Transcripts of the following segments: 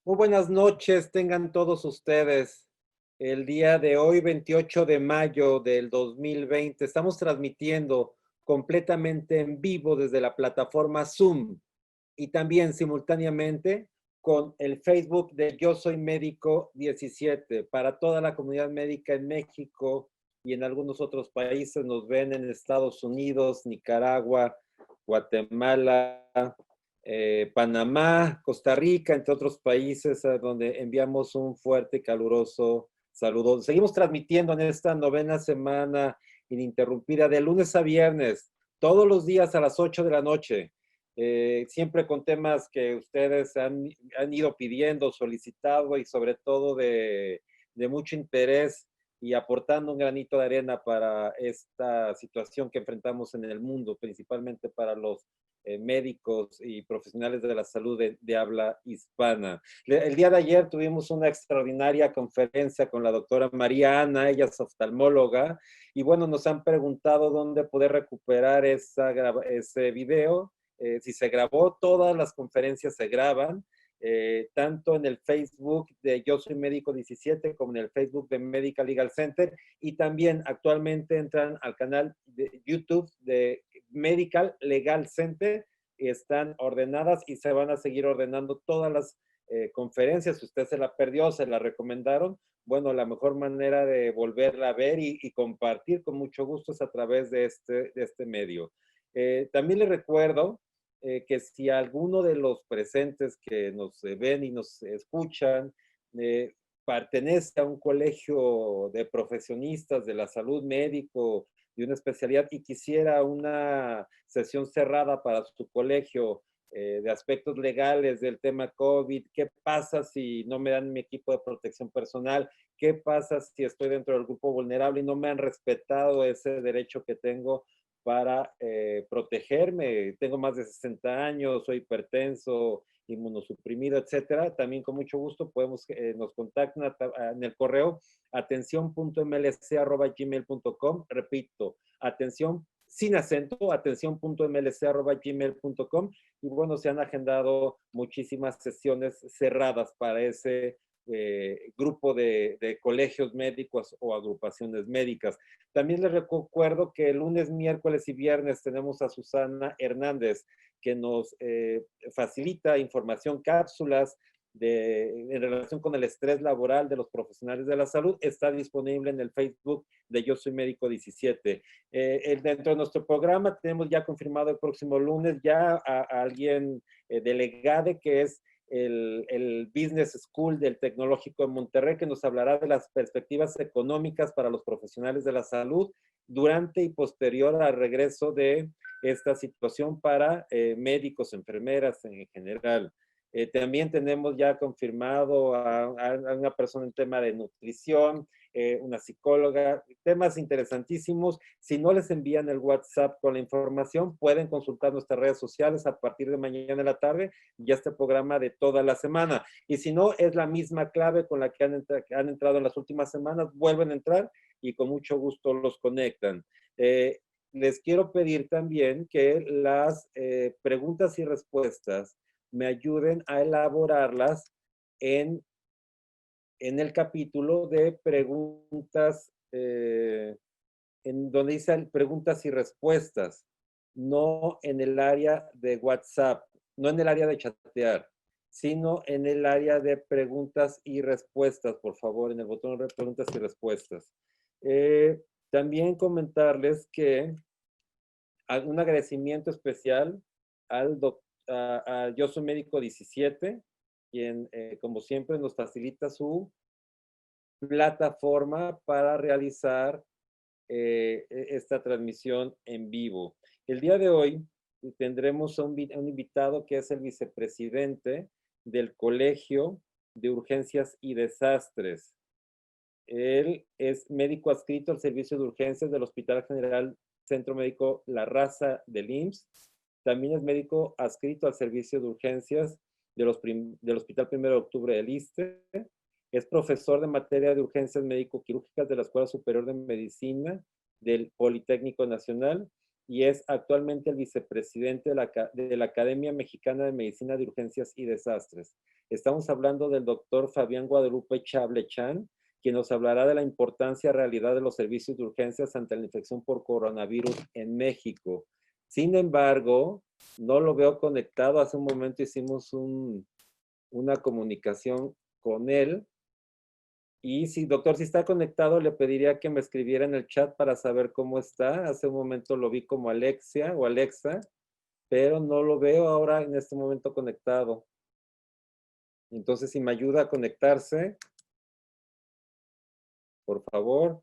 Muy buenas noches, tengan todos ustedes. El día de hoy, 28 de mayo del 2020, estamos transmitiendo completamente en vivo desde la plataforma Zoom y también simultáneamente con el Facebook de Yo Soy Médico 17 para toda la comunidad médica en México y en algunos otros países. Nos ven en Estados Unidos, Nicaragua, Guatemala, Panamá, Costa Rica, entre otros países, a donde enviamos un fuerte y caluroso saludo. Seguimos transmitiendo en esta novena semana ininterrumpida de lunes a viernes, todos los días a las 8 de la noche, siempre con temas que ustedes han ido pidiendo, solicitado y sobre todo de mucho interés y aportando un granito de arena para esta situación que enfrentamos en el mundo, principalmente para los médicos y profesionales de la salud de habla hispana. El día de ayer tuvimos una extraordinaria conferencia con la doctora María Ana, ella es oftalmóloga, y bueno, nos han preguntado dónde poder recuperar ese video. Si se grabó, todas las conferencias se graban, tanto en el Facebook de Yo Soy Médico 17 como en el Facebook de Medical Legal Center, y también actualmente entran al canal de YouTube de Medical Legal Center y están ordenadas y se van a seguir ordenando todas las conferencias. Si usted se la perdió, se la recomendaron, bueno, la mejor manera de volverla a ver y compartir con mucho gusto es a través de este medio. También le recuerdo que si alguno de los presentes que nos ven y nos escuchan eh, pertenece a un colegio de profesionistas de la salud, médico, de una especialidad y quisiera una sesión cerrada para su colegio de aspectos legales del tema COVID, ¿qué pasa si no me dan mi equipo de protección personal? ¿Qué pasa si estoy dentro del grupo vulnerable y no me han respetado ese derecho que tengo para protegerme? Tengo más de 60 años, soy hipertenso, inmunosuprimido, etcétera. También con mucho gusto podemos, nos contactan en el correo atención.mlc@gmail.com. Repito, atención sin acento, atención.mlc@gmail.com. Y bueno, se han agendado muchísimas sesiones cerradas para ese grupo de colegios médicos o agrupaciones médicas. También les recuerdo que el lunes, miércoles y viernes tenemos a Susana Hernández, que nos facilita información, cápsulas en relación con el estrés laboral de los profesionales de la salud. Está disponible en el Facebook de Yo Soy Médico 17. Dentro de nuestro programa tenemos ya confirmado el próximo lunes ya a alguien delegado que es el Business School del Tecnológico de Monterrey, que nos hablará de las perspectivas económicas para los profesionales de la salud durante y posterior al regreso de esta situación para médicos, enfermeras en general. También tenemos ya confirmado a una persona en tema de nutrición, una psicóloga, temas interesantísimos. Si no les envían el WhatsApp con la información, pueden consultar nuestras redes sociales a partir de mañana en la tarde, ya este programa de toda la semana. Y si no, es la misma clave con la que han entrado en las últimas semanas, vuelven a entrar y con mucho gusto los conectan. Les quiero pedir también que las preguntas y respuestas me ayuden a elaborarlas en, en el capítulo de preguntas, en donde dice preguntas y respuestas, no en el área de WhatsApp, no en el área de chatear, sino en el área de preguntas y respuestas, por favor, en el botón de preguntas y respuestas. También comentarles que un agradecimiento especial al doctor, Yo Soy Médico 17, quien, como siempre, nos facilita su plataforma para realizar esta transmisión en vivo. El día de hoy tendremos a un invitado que es el vicepresidente del Colegio de Urgencias y Desastres. Él es médico adscrito al servicio de urgencias del Hospital General Centro Médico La Raza del IMSS. También es médico adscrito al servicio de urgencias del Hospital 1 de Octubre del ISSSTE. Es profesor de materia de urgencias médico-quirúrgicas de la Escuela Superior de Medicina del Politécnico Nacional y es actualmente el vicepresidente de la Academia Mexicana de Medicina de Urgencias y Desastres. Estamos hablando del doctor Fabián Guadalupe Chable Chan, quien nos hablará de la importancia realidad de los servicios de urgencias ante la infección por coronavirus en México. Sin embargo, no lo veo conectado. Hace un momento hicimos una comunicación con él. Y si, doctor, si está conectado, le pediría que me escribiera en el chat para saber cómo está. Hace un momento lo vi como Alexia o Alexa, pero no lo veo ahora en este momento conectado. Entonces, si me ayuda a conectarse, por favor.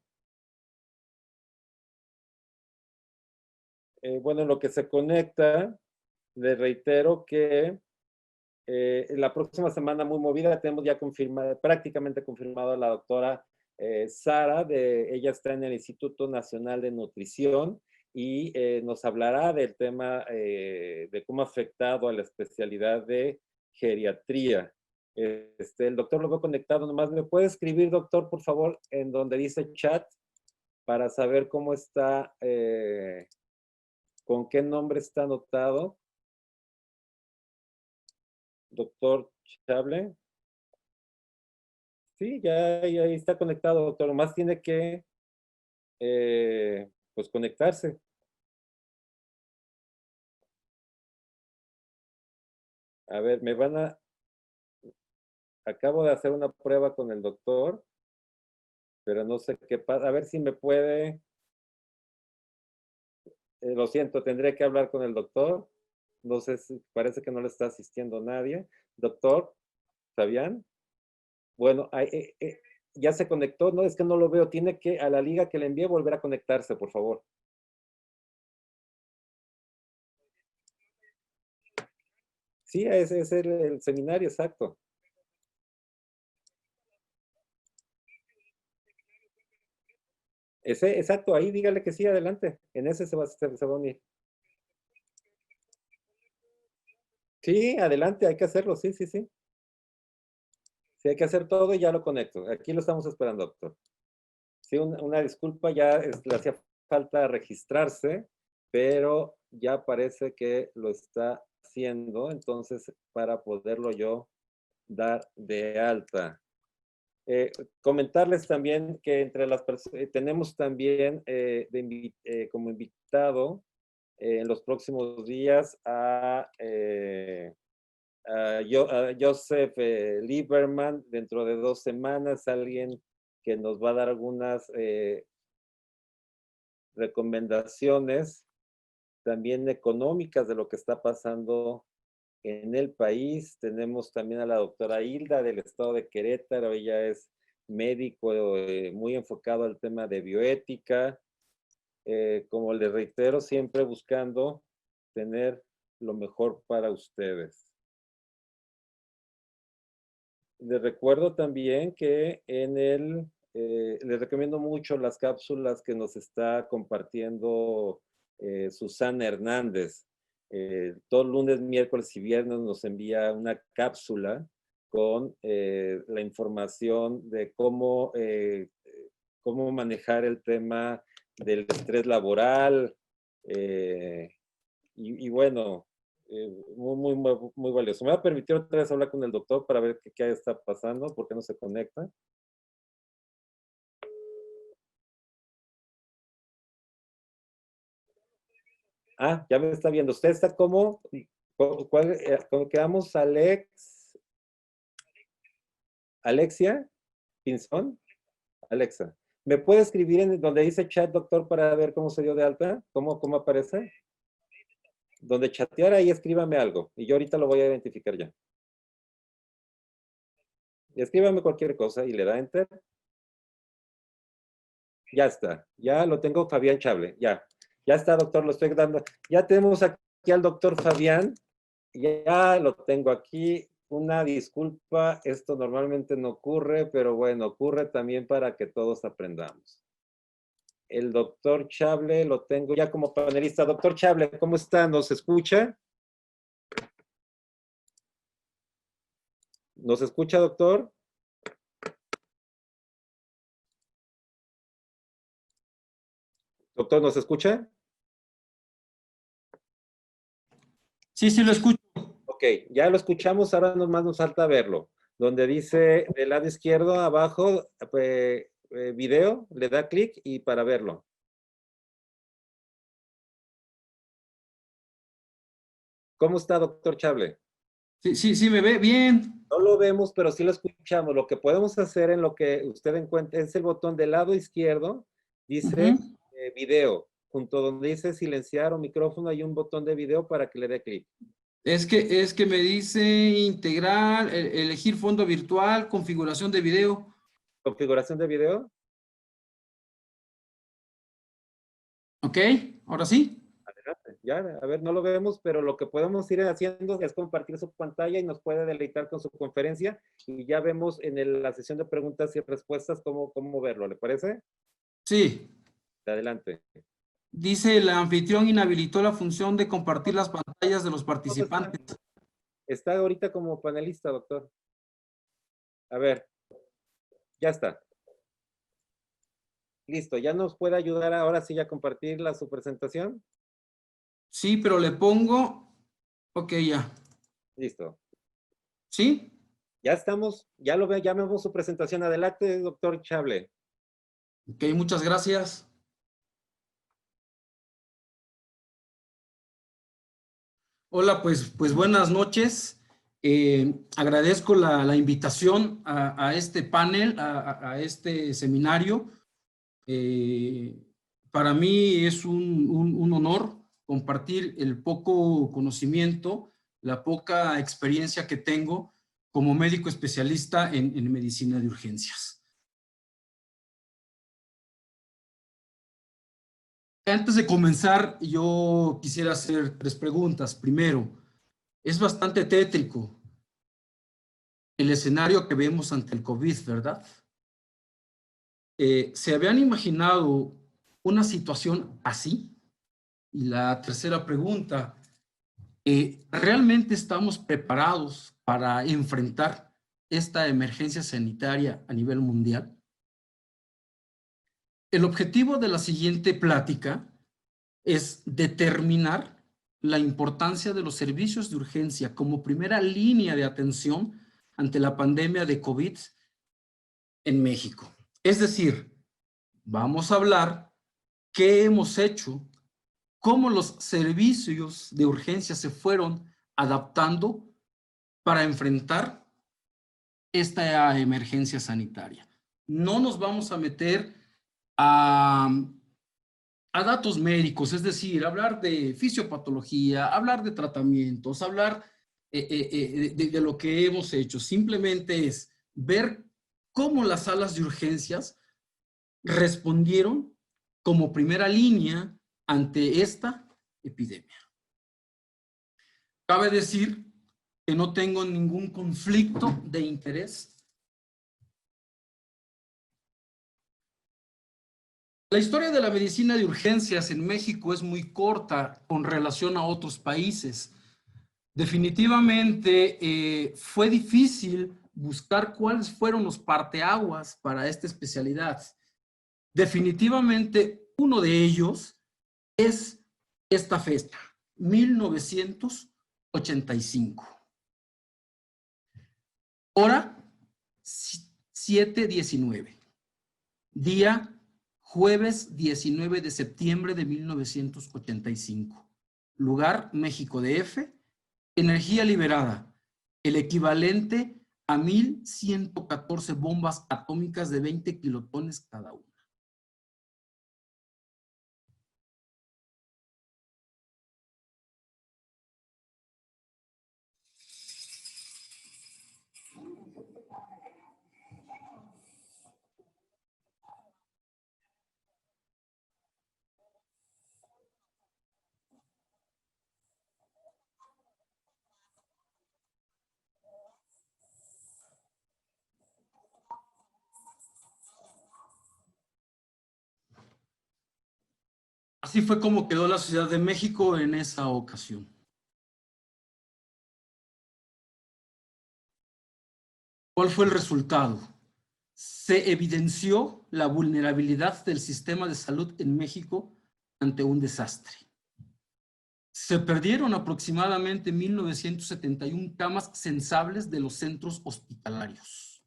Bueno, en lo que se conecta, le reitero que la próxima semana muy movida, tenemos ya confirmada, prácticamente confirmado a la doctora Sara, ella está en el Instituto Nacional de Nutrición y nos hablará del tema de cómo ha afectado a la especialidad de geriatría. El doctor lo veo conectado, nomás me puede escribir, doctor, por favor, en donde dice chat, para saber cómo está, con qué nombre está anotado. Doctor Chable. Sí, ya ahí está conectado, doctor. Nomás tiene que, pues, conectarse. A ver, acabo de hacer una prueba con el doctor, pero no sé qué pasa. A ver si me puede, lo siento, tendré que hablar con el doctor. No sé si parece que no le está asistiendo nadie. Doctor, Fabián. Bueno, ya se conectó. No, es que no lo veo. Tiene que, a la liga que le envié, volver a conectarse, por favor. Sí, ese es el seminario, exacto. Ese, exacto, ahí dígale que sí, adelante. En ese se va a unir. Sí, adelante, hay que hacerlo, sí, sí, sí. Sí, hay que hacer todo y ya lo conecto. Aquí lo estamos esperando, doctor. Sí, una disculpa, ya le hacía falta registrarse, pero ya parece que lo está haciendo, entonces para poderlo yo dar de alta. Comentarles también que entre las personas, tenemos también como invitado en los próximos días a Joseph Lieberman, dentro de 2 semanas, alguien que nos va a dar algunas recomendaciones también económicas de lo que está pasando en el país. Tenemos también a la doctora Hilda del estado de Querétaro. Ella es médico muy enfocado al tema de bioética. Como les reitero, siempre buscando tener lo mejor para ustedes. Les recuerdo también que les recomiendo mucho las cápsulas que nos está compartiendo Susana Hernández. Todos lunes, miércoles y viernes nos envía una cápsula con la información de cómo manejar el tema del estrés laboral. Y bueno, muy valioso. ¿Me va a permitir otra vez hablar con el doctor para ver qué está pasando? ¿Por qué no se conecta? Ah, ya me está viendo. ¿Usted está como? ¿Cómo quedamos? Alexia Pinzón. Alexa. ¿Me puede escribir en donde dice chat, doctor, para ver cómo se dio de alta? ¿Cómo aparece? Donde chatear, ahí escríbame algo. Y yo ahorita lo voy a identificar ya. Y escríbame cualquier cosa y le da enter. Ya está, ya lo tengo, Fabián Chable, ya está, doctor, lo estoy dando. Ya tenemos aquí al doctor Fabián, ya lo tengo aquí. Una disculpa, esto normalmente no ocurre, pero bueno, ocurre también para que todos aprendamos. El doctor Chable lo tengo ya como panelista. Doctor Chable, ¿cómo está? ¿Nos escucha? ¿Nos escucha, doctor? Doctor, ¿nos escucha? Sí, sí lo escucho. Ok, ya lo escuchamos, ahora nomás nos falta verlo. Donde dice del lado izquierdo abajo, video, le da clic y para verlo. ¿Cómo está, doctor Chable? Sí, sí, sí, me ve bien. No lo vemos, pero sí lo escuchamos. Lo que podemos hacer en lo que usted encuentra es el botón del lado izquierdo, dice Ujú. video. Junto donde dice silenciar o micrófono hay un botón de video para que le dé clic. Es que me dice integrar, elegir fondo virtual, configuración de video. Configuración de video. ¿Ok? Ahora sí. Adelante. Ya, a ver, no lo vemos, pero lo que podemos ir haciendo es compartir su pantalla y nos puede deleitar con su conferencia y ya vemos en la sesión de preguntas y respuestas cómo verlo. ¿Le parece? Sí. Adelante. Dice el anfitrión inhabilitó la función de compartir las pantallas de los participantes. Está ahorita como panelista, doctor. A ver, ya está. Listo, ¿ya nos puede ayudar ahora sí a compartir su presentación? Sí, pero le pongo. Ok, ya. Listo. ¿Sí? Ya estamos, ya lo veo, ya vemos su presentación. Adelante, doctor Chable. Ok, muchas gracias. Hola, pues buenas noches. Agradezco la invitación a este panel, a este seminario. Para mí es un honor compartir el poco conocimiento, la poca experiencia que tengo como médico especialista en medicina de urgencias. Antes de comenzar, yo quisiera hacer 3 preguntas. Primero, es bastante tétrico el escenario que vemos ante el COVID, ¿verdad? ¿Se habían imaginado una situación así? Y la tercera pregunta, ¿realmente estamos preparados para enfrentar esta emergencia sanitaria a nivel mundial? El objetivo de la siguiente plática es determinar la importancia de los servicios de urgencia como primera línea de atención ante la pandemia de COVID en México. Es decir, vamos a hablar qué hemos hecho, cómo los servicios de urgencia se fueron adaptando para enfrentar esta emergencia sanitaria. No nos vamos a meter a datos médicos, es decir, hablar de fisiopatología, hablar de tratamientos, hablar de lo que hemos hecho. Simplemente es ver cómo las salas de urgencias respondieron como primera línea ante esta epidemia. Cabe decir que no tengo ningún conflicto de interés. La historia de la medicina de urgencias en México es muy corta con relación a otros países. Definitivamente fue difícil buscar cuáles fueron los parteaguas para esta especialidad. Definitivamente uno de ellos es esta fecha, 1985. Hora 7:19. Día jueves 19 de septiembre de 1985. Lugar México DF. Energía liberada, el equivalente a 1,114 bombas atómicas de 20 kilotones cada una. Así fue como quedó la Ciudad de México en esa ocasión. ¿Cuál fue el resultado? Se evidenció la vulnerabilidad del sistema de salud en México ante un desastre. se perdieron aproximadamente 1.971 camas censables de los centros hospitalarios.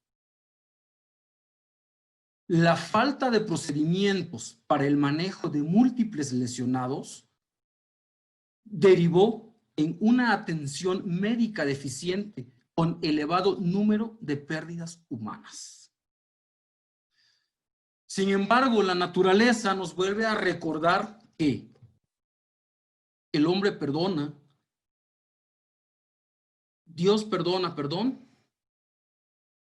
La falta de procedimientos para el manejo de múltiples lesionados derivó en una atención médica deficiente con elevado número de pérdidas humanas. Sin embargo, la naturaleza nos vuelve a recordar que el hombre perdona, Dios perdona, perdón,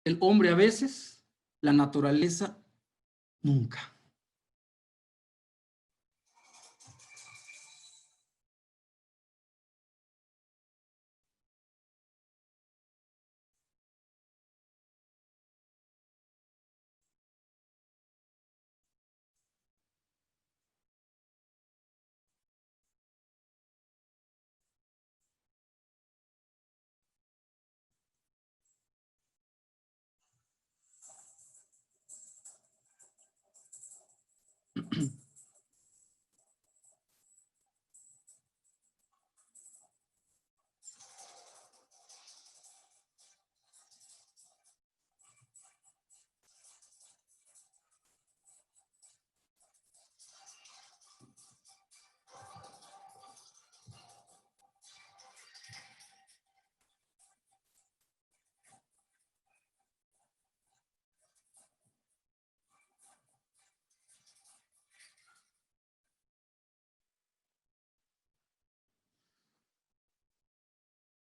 el hombre a veces, la naturaleza nunca.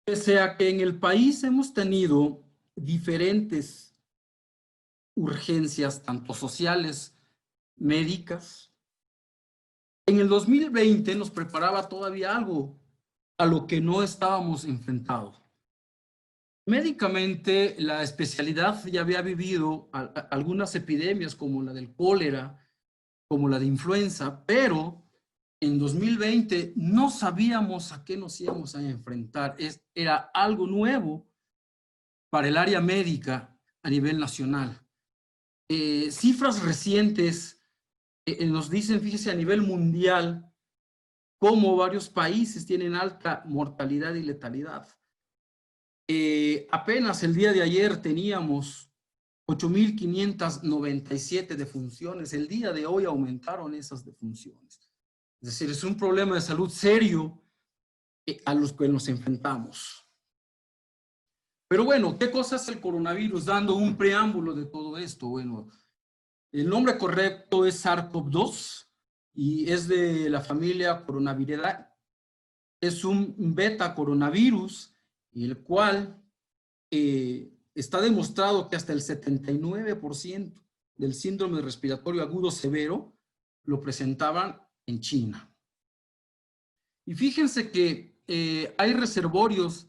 Pese a que en el país hemos tenido diferentes urgencias, tanto sociales, médicas, en el 2020 nos preparaba todavía algo a lo que no estábamos enfrentados. Médicamente, la especialidad ya había vivido algunas epidemias como la del cólera, como la de influenza, pero en 2020 no sabíamos a qué nos íbamos a enfrentar. Era algo nuevo para el área médica a nivel nacional. Cifras recientes nos dicen, fíjese, a nivel mundial, cómo varios países tienen alta mortalidad y letalidad. Apenas el día de ayer teníamos 8.597 defunciones. El día de hoy aumentaron esas defunciones. Es decir, es un problema de salud serio a los que nos enfrentamos. Pero bueno, ¿qué cosa es el coronavirus? Dando un preámbulo de todo esto. Bueno, el nombre correcto es SARS-CoV-2 y es de la familia Coronaviridae. Es un beta coronavirus, el cual está demostrado que hasta el 79% del síndrome respiratorio agudo severo lo presentaban en China. Y fíjense que hay reservorios,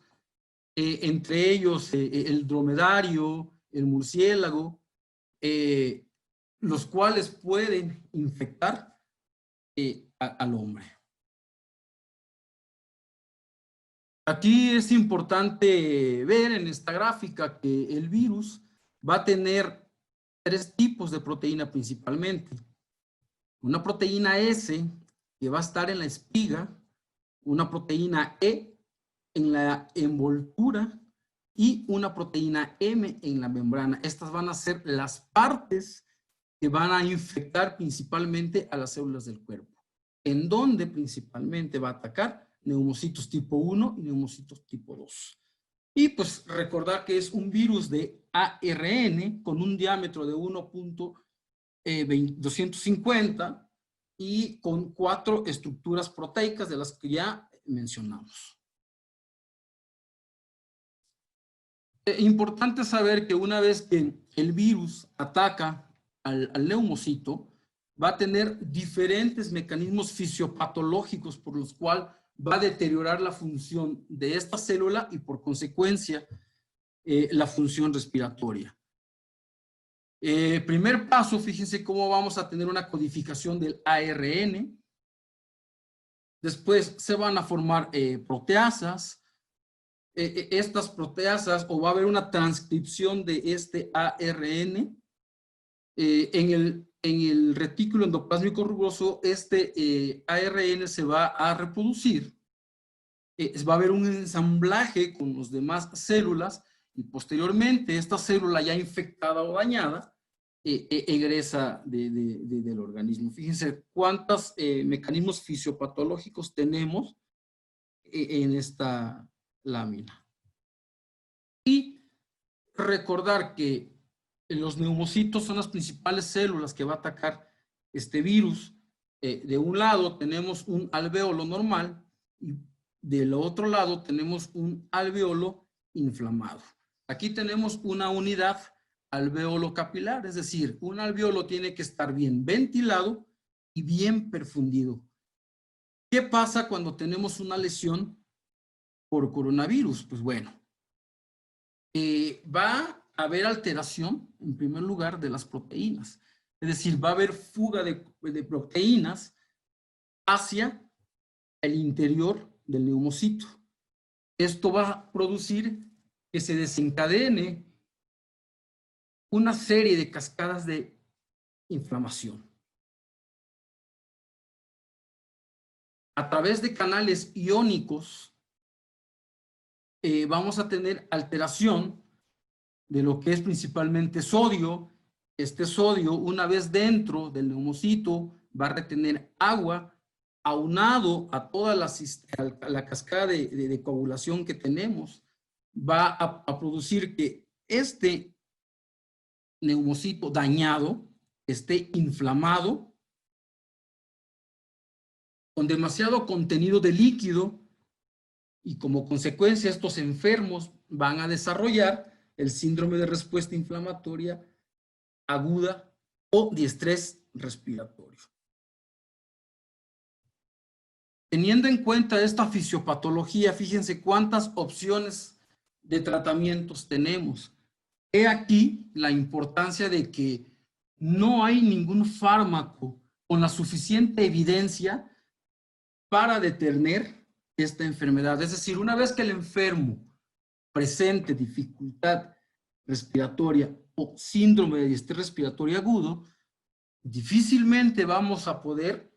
entre ellos el dromedario, el murciélago, los cuales pueden infectar al hombre. Aquí es importante ver en esta gráfica que el virus va a tener 3 tipos de proteína principalmente. Una proteína S que va a estar en la espiga, una proteína E en la envoltura y una proteína M en la membrana. Estas van a ser las partes que van a infectar principalmente a las células del cuerpo, en donde principalmente va a atacar neumocitos tipo 1 y neumocitos tipo 2. Y pues recordar que es un virus de ARN con un diámetro de 1.250 y con 4 estructuras proteicas de las que ya mencionamos. Importante saber que una vez que el virus ataca al neumocito, va a tener diferentes mecanismos fisiopatológicos por los cuales va a deteriorar la función de esta célula y por consecuencia la función respiratoria. Primer paso, fíjense cómo vamos a tener una codificación del ARN. Después se van a formar proteasas. Estas proteasas, o va a haber una transcripción de este ARN. En el retículo endoplásmico rugoso, este ARN se va a reproducir va a haber un ensamblaje con las demás células y posteriormente esta célula ya infectada o dañada egresa del organismo. Fíjense cuántos mecanismos fisiopatológicos tenemos en esta lámina. Y recordar que los neumocitos son las principales células que va a atacar este virus. De un lado tenemos un alvéolo normal y del otro lado tenemos un alvéolo inflamado. Aquí tenemos una unidad alvéolo capilar, es decir, un alvéolo tiene que estar bien ventilado y bien perfundido. ¿Qué pasa cuando tenemos una lesión por coronavirus? Pues bueno, va a haber alteración, en primer lugar, de las proteínas. Es decir, va a haber fuga de proteínas hacia el interior del neumocito. Esto va a producir que se desencadene una serie de cascadas de inflamación. A través de canales iónicos vamos a tener alteración de lo que es principalmente sodio. Este sodio, una vez dentro del neumocito, va a retener agua, aunado a toda la cascada de coagulación que tenemos, va a producir que este neumocito dañado esté inflamado, con demasiado contenido de líquido, y como consecuencia estos enfermos van a desarrollar el síndrome de respuesta inflamatoria aguda o de estrés respiratorio. Teniendo en cuenta esta fisiopatología, fíjense cuántas opciones de tratamientos tenemos. He aquí la importancia de que no hay ningún fármaco con la suficiente evidencia para detener esta enfermedad. Es decir, una vez que el enfermo presente dificultad respiratoria o síndrome de estrés respiratorio agudo, difícilmente vamos a poder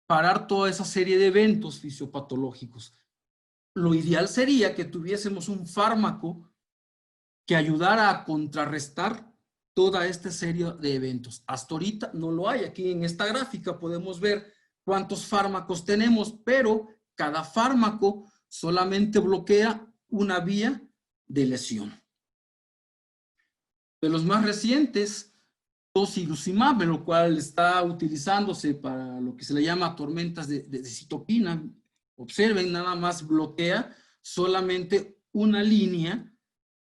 parar toda esa serie de eventos fisiopatológicos. Lo ideal sería que tuviésemos un fármaco que ayudara a contrarrestar toda esta serie de eventos. Hasta ahorita no lo hay. Aquí en esta gráfica podemos ver cuántos fármacos tenemos, pero cada fármaco solamente bloquea una vía de lesión. De los más recientes, tocilizumab, lo cual está utilizándose para lo que se le llama tormentas de citokina. Observen, nada más bloquea solamente una línea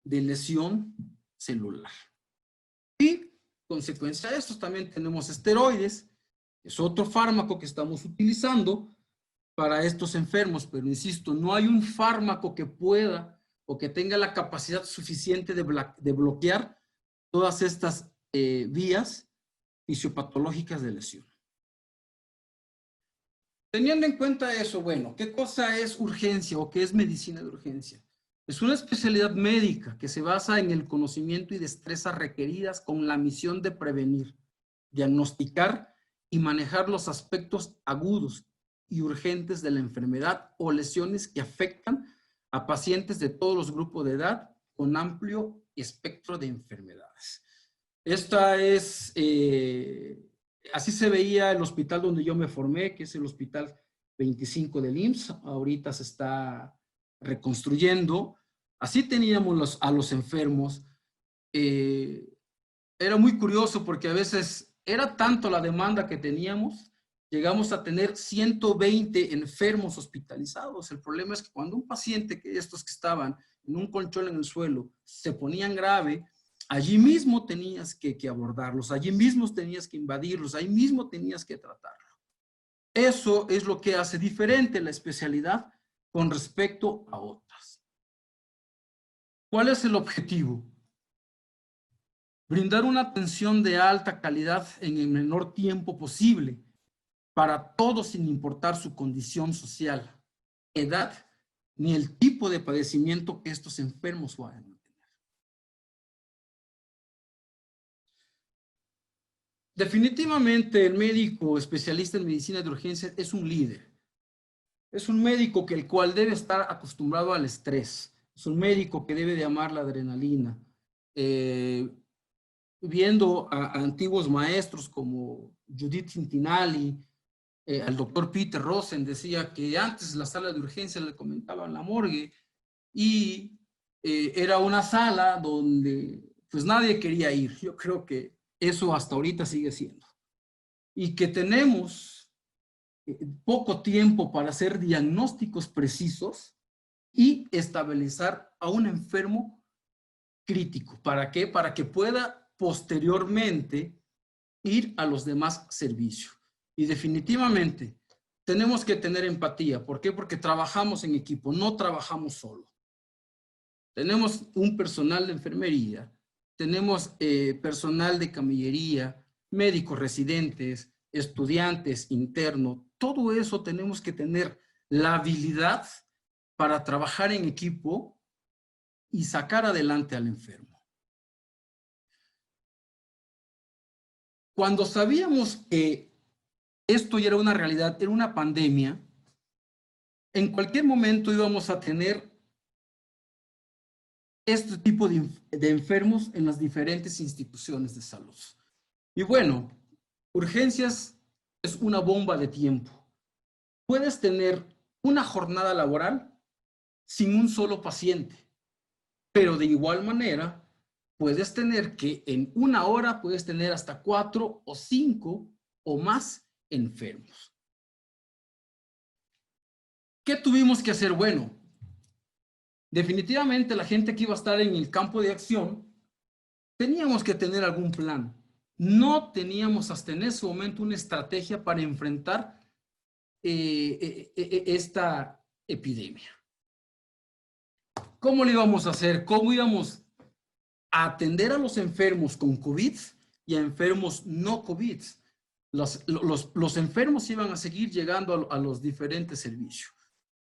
de lesión celular. Y, consecuencia de esto, también tenemos esteroides, es otro fármaco que estamos utilizando para estos enfermos, pero insisto, no hay un fármaco que pueda o que tenga la capacidad suficiente de bloquear todas estas vías fisiopatológicas de lesión. Teniendo en cuenta eso, bueno, ¿qué cosa es urgencia o qué es medicina de urgencia? Es una especialidad médica que se basa en el conocimiento y destrezas requeridas con la misión de prevenir, diagnosticar y manejar los aspectos agudos y urgentes de la enfermedad o lesiones que afectan a pacientes de todos los grupos de edad con amplio espectro de enfermedades. Esta es, así se veía el hospital donde yo me formé, que es el Hospital 25 del IMSS. Ahorita se está reconstruyendo. Así teníamos a los enfermos. Era muy curioso porque a veces era tanto la demanda que teníamos, llegamos a tener 120 enfermos hospitalizados. El problema es que cuando un paciente, que estos que estaban en un colchón en el suelo, se ponían grave, allí mismo tenías que abordarlos, allí mismo tenías que invadirlos, allí mismo tenías que tratarlo. Eso es lo que hace diferente la especialidad con respecto a otras. ¿Cuál es el objetivo? Brindar una atención de alta calidad en el menor tiempo posible para todos sin importar su condición social, edad, ni el tipo de padecimiento que estos enfermos vayan a tener. Definitivamente el médico especialista en medicina de urgencia es un líder. Es un médico el cual debe estar acostumbrado al estrés. Es un médico que debe de amar la adrenalina. Viendo a antiguos maestros como Judith Cintinali, al doctor Peter Rosen, decía que antes la sala de urgencia le comentaban la morgue y era una sala donde pues nadie quería ir. Yo creo que eso hasta ahorita sigue siendo. Y que tenemos poco tiempo para hacer diagnósticos precisos y estabilizar a un enfermo crítico. ¿Para qué? Para que pueda posteriormente ir a los demás servicios. Y definitivamente tenemos que tener empatía. ¿Por qué? Porque trabajamos en equipo, no trabajamos solo. Tenemos un personal de enfermería, tenemos personal de camillería, médicos residentes, estudiantes internos. Todo eso tenemos que tener la habilidad para trabajar en equipo y sacar adelante al enfermo. Cuando sabíamos que esto ya era una realidad, era una pandemia, en cualquier momento íbamos a tener este tipo de enfermos en las diferentes instituciones de salud. Y bueno, urgencias es una bomba de tiempo. Puedes tener una jornada laboral sin un solo paciente, pero de igual manera puedes tener que en una hora puedes tener hasta 4 o 5 o más enfermos. ¿Qué tuvimos que hacer? Bueno, definitivamente la gente que iba a estar en el campo de acción, teníamos que tener algún plan. No teníamos hasta en ese momento una estrategia para enfrentar esta epidemia. ¿Cómo lo íbamos a hacer? ¿Cómo íbamos a atender a los enfermos con COVID y a enfermos no COVID? Los enfermos iban a seguir llegando a los diferentes servicios.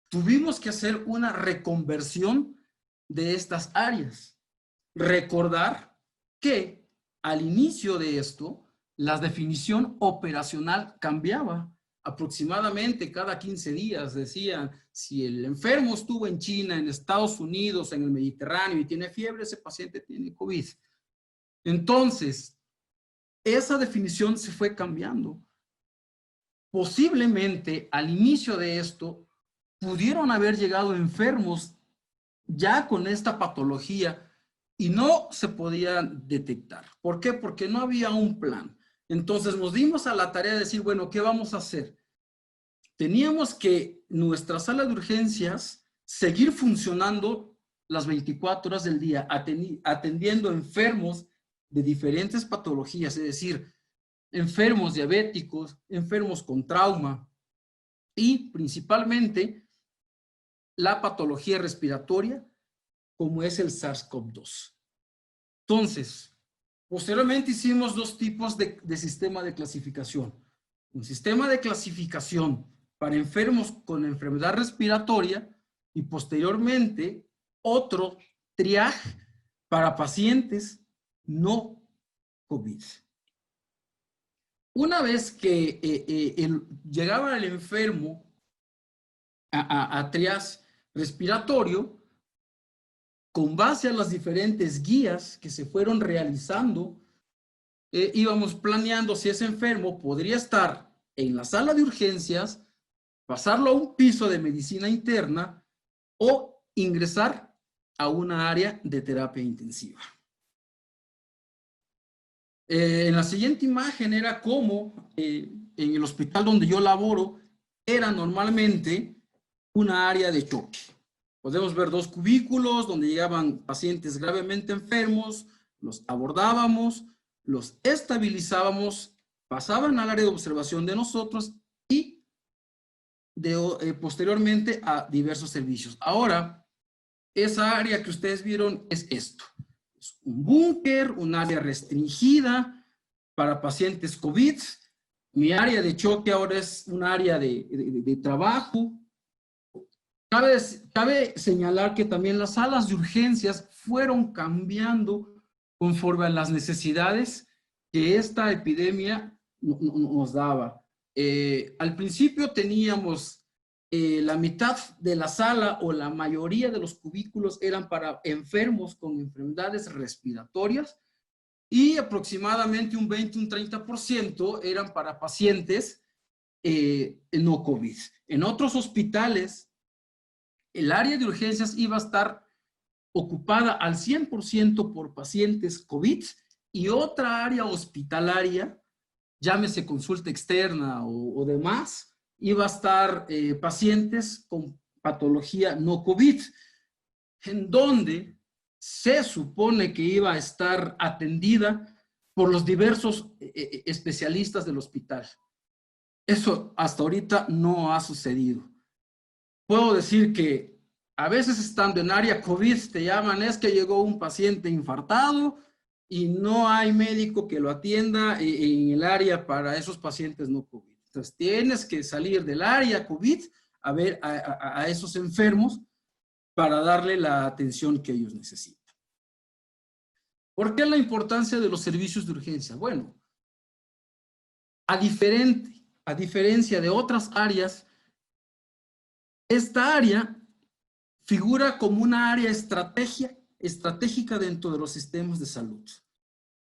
Tuvimos que hacer una reconversión de estas áreas. Recordar que al inicio de esto, la definición operacional cambiaba. Aproximadamente cada 15 días decían, si el enfermo estuvo en China, en Estados Unidos, en el Mediterráneo y tiene fiebre, ese paciente tiene COVID. Entonces, esa definición se fue cambiando. Posiblemente al inicio de esto, pudieron haber llegado enfermos ya con esta patología y no se podían detectar. ¿Por qué? Porque no había un plan. Entonces nos dimos a la tarea de decir, bueno, ¿qué vamos a hacer? Teníamos que nuestra sala de urgencias seguir funcionando las 24 horas del día, atendiendo enfermos de diferentes patologías, es decir, enfermos diabéticos, enfermos con trauma y principalmente la patología respiratoria, como es el SARS-CoV-2. Entonces, posteriormente hicimos dos tipos de sistema de clasificación. Un sistema de clasificación para enfermos con enfermedad respiratoria y posteriormente otro triaje para pacientes no COVID. Una vez que llegaba el enfermo a triaje respiratorio, con base a las diferentes guías que se fueron realizando, íbamos planeando si ese enfermo podría estar en la sala de urgencias, pasarlo a un piso de medicina interna o ingresar a una área de terapia intensiva. En la siguiente imagen era como en el hospital donde yo laboro era normalmente una área de choque. Podemos ver dos cubículos donde llegaban pacientes gravemente enfermos, los abordábamos, los estabilizábamos, pasaban al área de observación de nosotros y posteriormente a diversos servicios. Ahora, esa área que ustedes vieron es esto. Es un búnker, un área restringida para pacientes COVID. Mi área de choque ahora es un área de trabajo. Cabe señalar que también las salas de urgencias fueron cambiando conforme a las necesidades que esta epidemia nos daba. Al principio teníamos la mitad de la sala o la mayoría de los cubículos eran para enfermos con enfermedades respiratorias y aproximadamente un 20, un 30% eran para pacientes no COVID. En otros hospitales, el área de urgencias iba a estar ocupada al 100% por pacientes COVID y otra área hospitalaria, llámese consulta externa o demás, iba a estar pacientes con patología no COVID, en donde se supone que iba a estar atendida por los diversos especialistas del hospital. Eso hasta ahorita no ha sucedido. Puedo decir que a veces estando en área COVID te llaman, es que llegó un paciente infartado y no hay médico que lo atienda en el área para esos pacientes no COVID. Entonces tienes que salir del área COVID a ver a esos enfermos para darle la atención que ellos necesitan. ¿Por qué la importancia de los servicios de urgencia? Bueno, a diferencia de otras áreas, esta área figura como una área estratégica dentro de los sistemas de salud.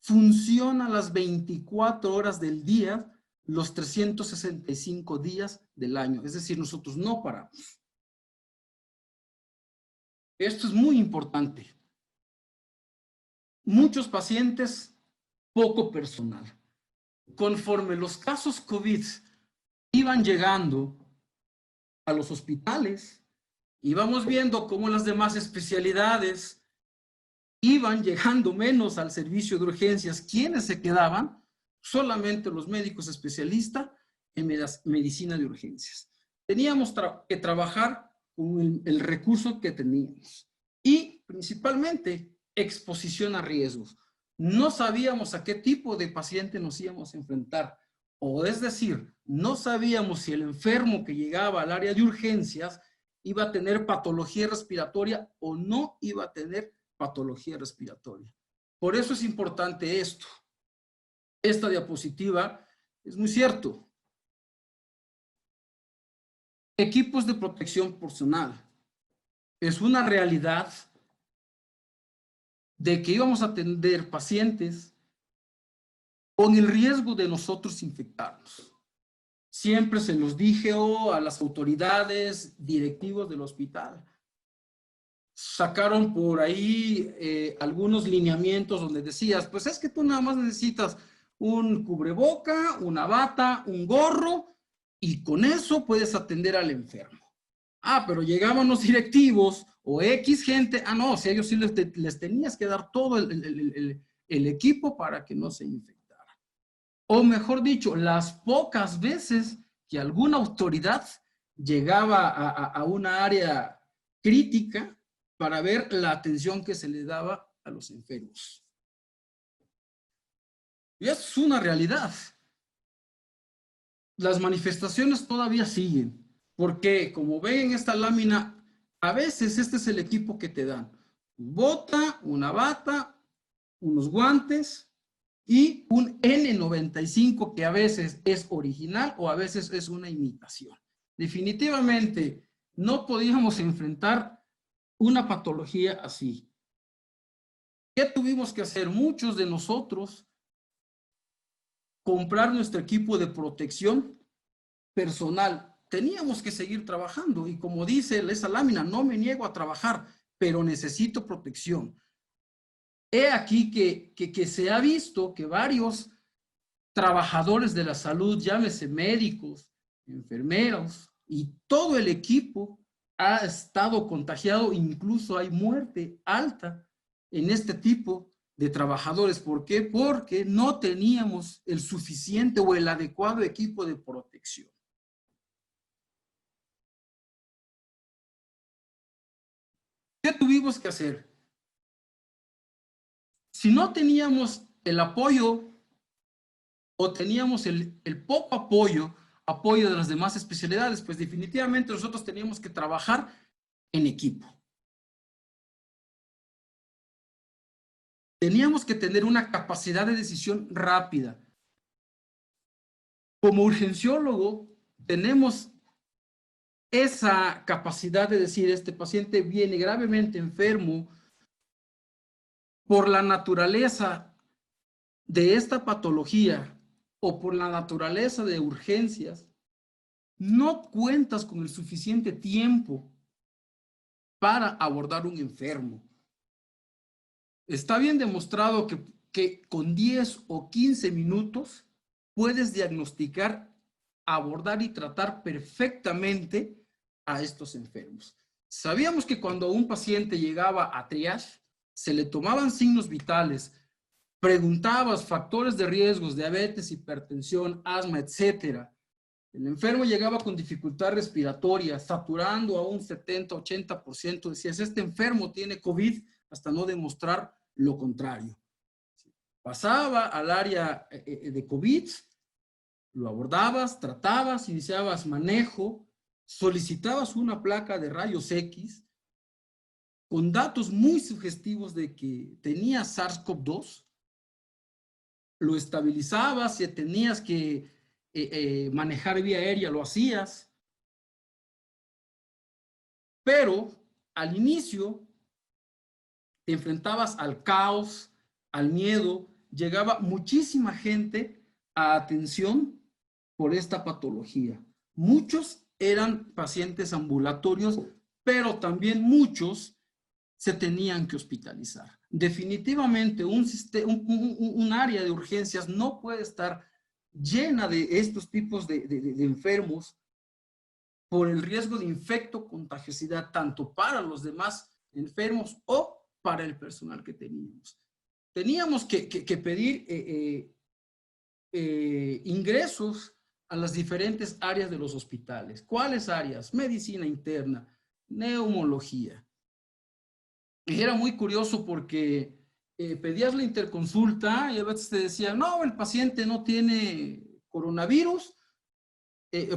Funciona las 24 horas del día, los 365 días del año. Es decir, nosotros no paramos. Esto es muy importante. Muchos pacientes, poco personal. Conforme los casos COVID iban llegando a los hospitales, íbamos viendo cómo las demás especialidades iban llegando menos al servicio de urgencias. ¿Quiénes se quedaban? Solamente los médicos especialistas en medicina de urgencias. Teníamos que trabajar con el recurso que teníamos y principalmente exposición a riesgos. No sabíamos a qué tipo de paciente nos íbamos a enfrentar, o es decir, no sabíamos si el enfermo que llegaba al área de urgencias iba a tener patología respiratoria o no iba a tener patología respiratoria. Por eso es importante esto. Esta diapositiva es muy cierto. Equipos de protección personal. Es una realidad de que íbamos a atender pacientes con el riesgo de nosotros infectarnos. Siempre se los dije a las autoridades directivos del hospital. Sacaron por ahí algunos lineamientos donde decías, pues es que tú nada más necesitas un cubreboca, una bata, un gorro y con eso puedes atender al enfermo. Ah, pero llegaban los directivos o X gente, no, si a ellos sí les tenías que dar todo el equipo para que no se infectara. O mejor dicho, las pocas veces que alguna autoridad llegaba a una área crítica para ver la atención que se le daba a los enfermos. Y eso es una realidad. Las manifestaciones todavía siguen, porque como ven en esta lámina, a veces este es el equipo que te dan. Bota, una bata, unos guantes y un N95 que a veces es original o a veces es una imitación. Definitivamente no podíamos enfrentar una patología así. ¿Qué tuvimos que hacer? Muchos de nosotros comprar nuestro equipo de protección personal. Teníamos que seguir trabajando y como dice esa lámina, no me niego a trabajar, pero necesito protección. He aquí que se ha visto que varios trabajadores de la salud, llámese médicos, enfermeros y todo el equipo ha estado contagiado, incluso hay muerte alta en este tipo de trabajadores. ¿Por qué? Porque no teníamos el suficiente o el adecuado equipo de protección. ¿Qué tuvimos que hacer? Si no teníamos el apoyo o teníamos el poco apoyo de las demás especialidades, pues definitivamente nosotros teníamos que trabajar en equipo. Teníamos que tener una capacidad de decisión rápida. Como urgenciólogo, tenemos esa capacidad de decir, este paciente viene gravemente enfermo por la naturaleza de esta patología o por la naturaleza de urgencias, no cuentas con el suficiente tiempo para abordar un enfermo. Está bien demostrado que con 10 o 15 minutos puedes diagnosticar, abordar y tratar perfectamente a estos enfermos. Sabíamos que cuando un paciente llegaba a triage, se le tomaban signos vitales, preguntabas factores de riesgos, diabetes, hipertensión, asma, etcétera. El enfermo llegaba con dificultad respiratoria, saturando a un 70-80%. Decías, este enfermo tiene COVID, hasta no demostrar lo contrario. Pasaba al área de COVID, lo abordabas, tratabas, iniciabas manejo, solicitabas una placa de rayos X con datos muy sugestivos de que tenía SARS-CoV-2, lo estabilizabas, si tenías que manejar vía aérea, lo hacías, pero al inicio te enfrentabas al caos, al miedo, llegaba muchísima gente a atención por esta patología. Muchos eran pacientes ambulatorios, pero también muchos se tenían que hospitalizar. Definitivamente un área de urgencias no puede estar llena de estos tipos de enfermos por el riesgo de infecto, contagiosidad, tanto para los demás enfermos o para el personal que teníamos. Teníamos que pedir ingresos a las diferentes áreas de los hospitales. ¿Cuáles áreas? Medicina interna, neumología. Y era muy curioso porque pedías la interconsulta y a veces te decían, no, el paciente no tiene coronavirus,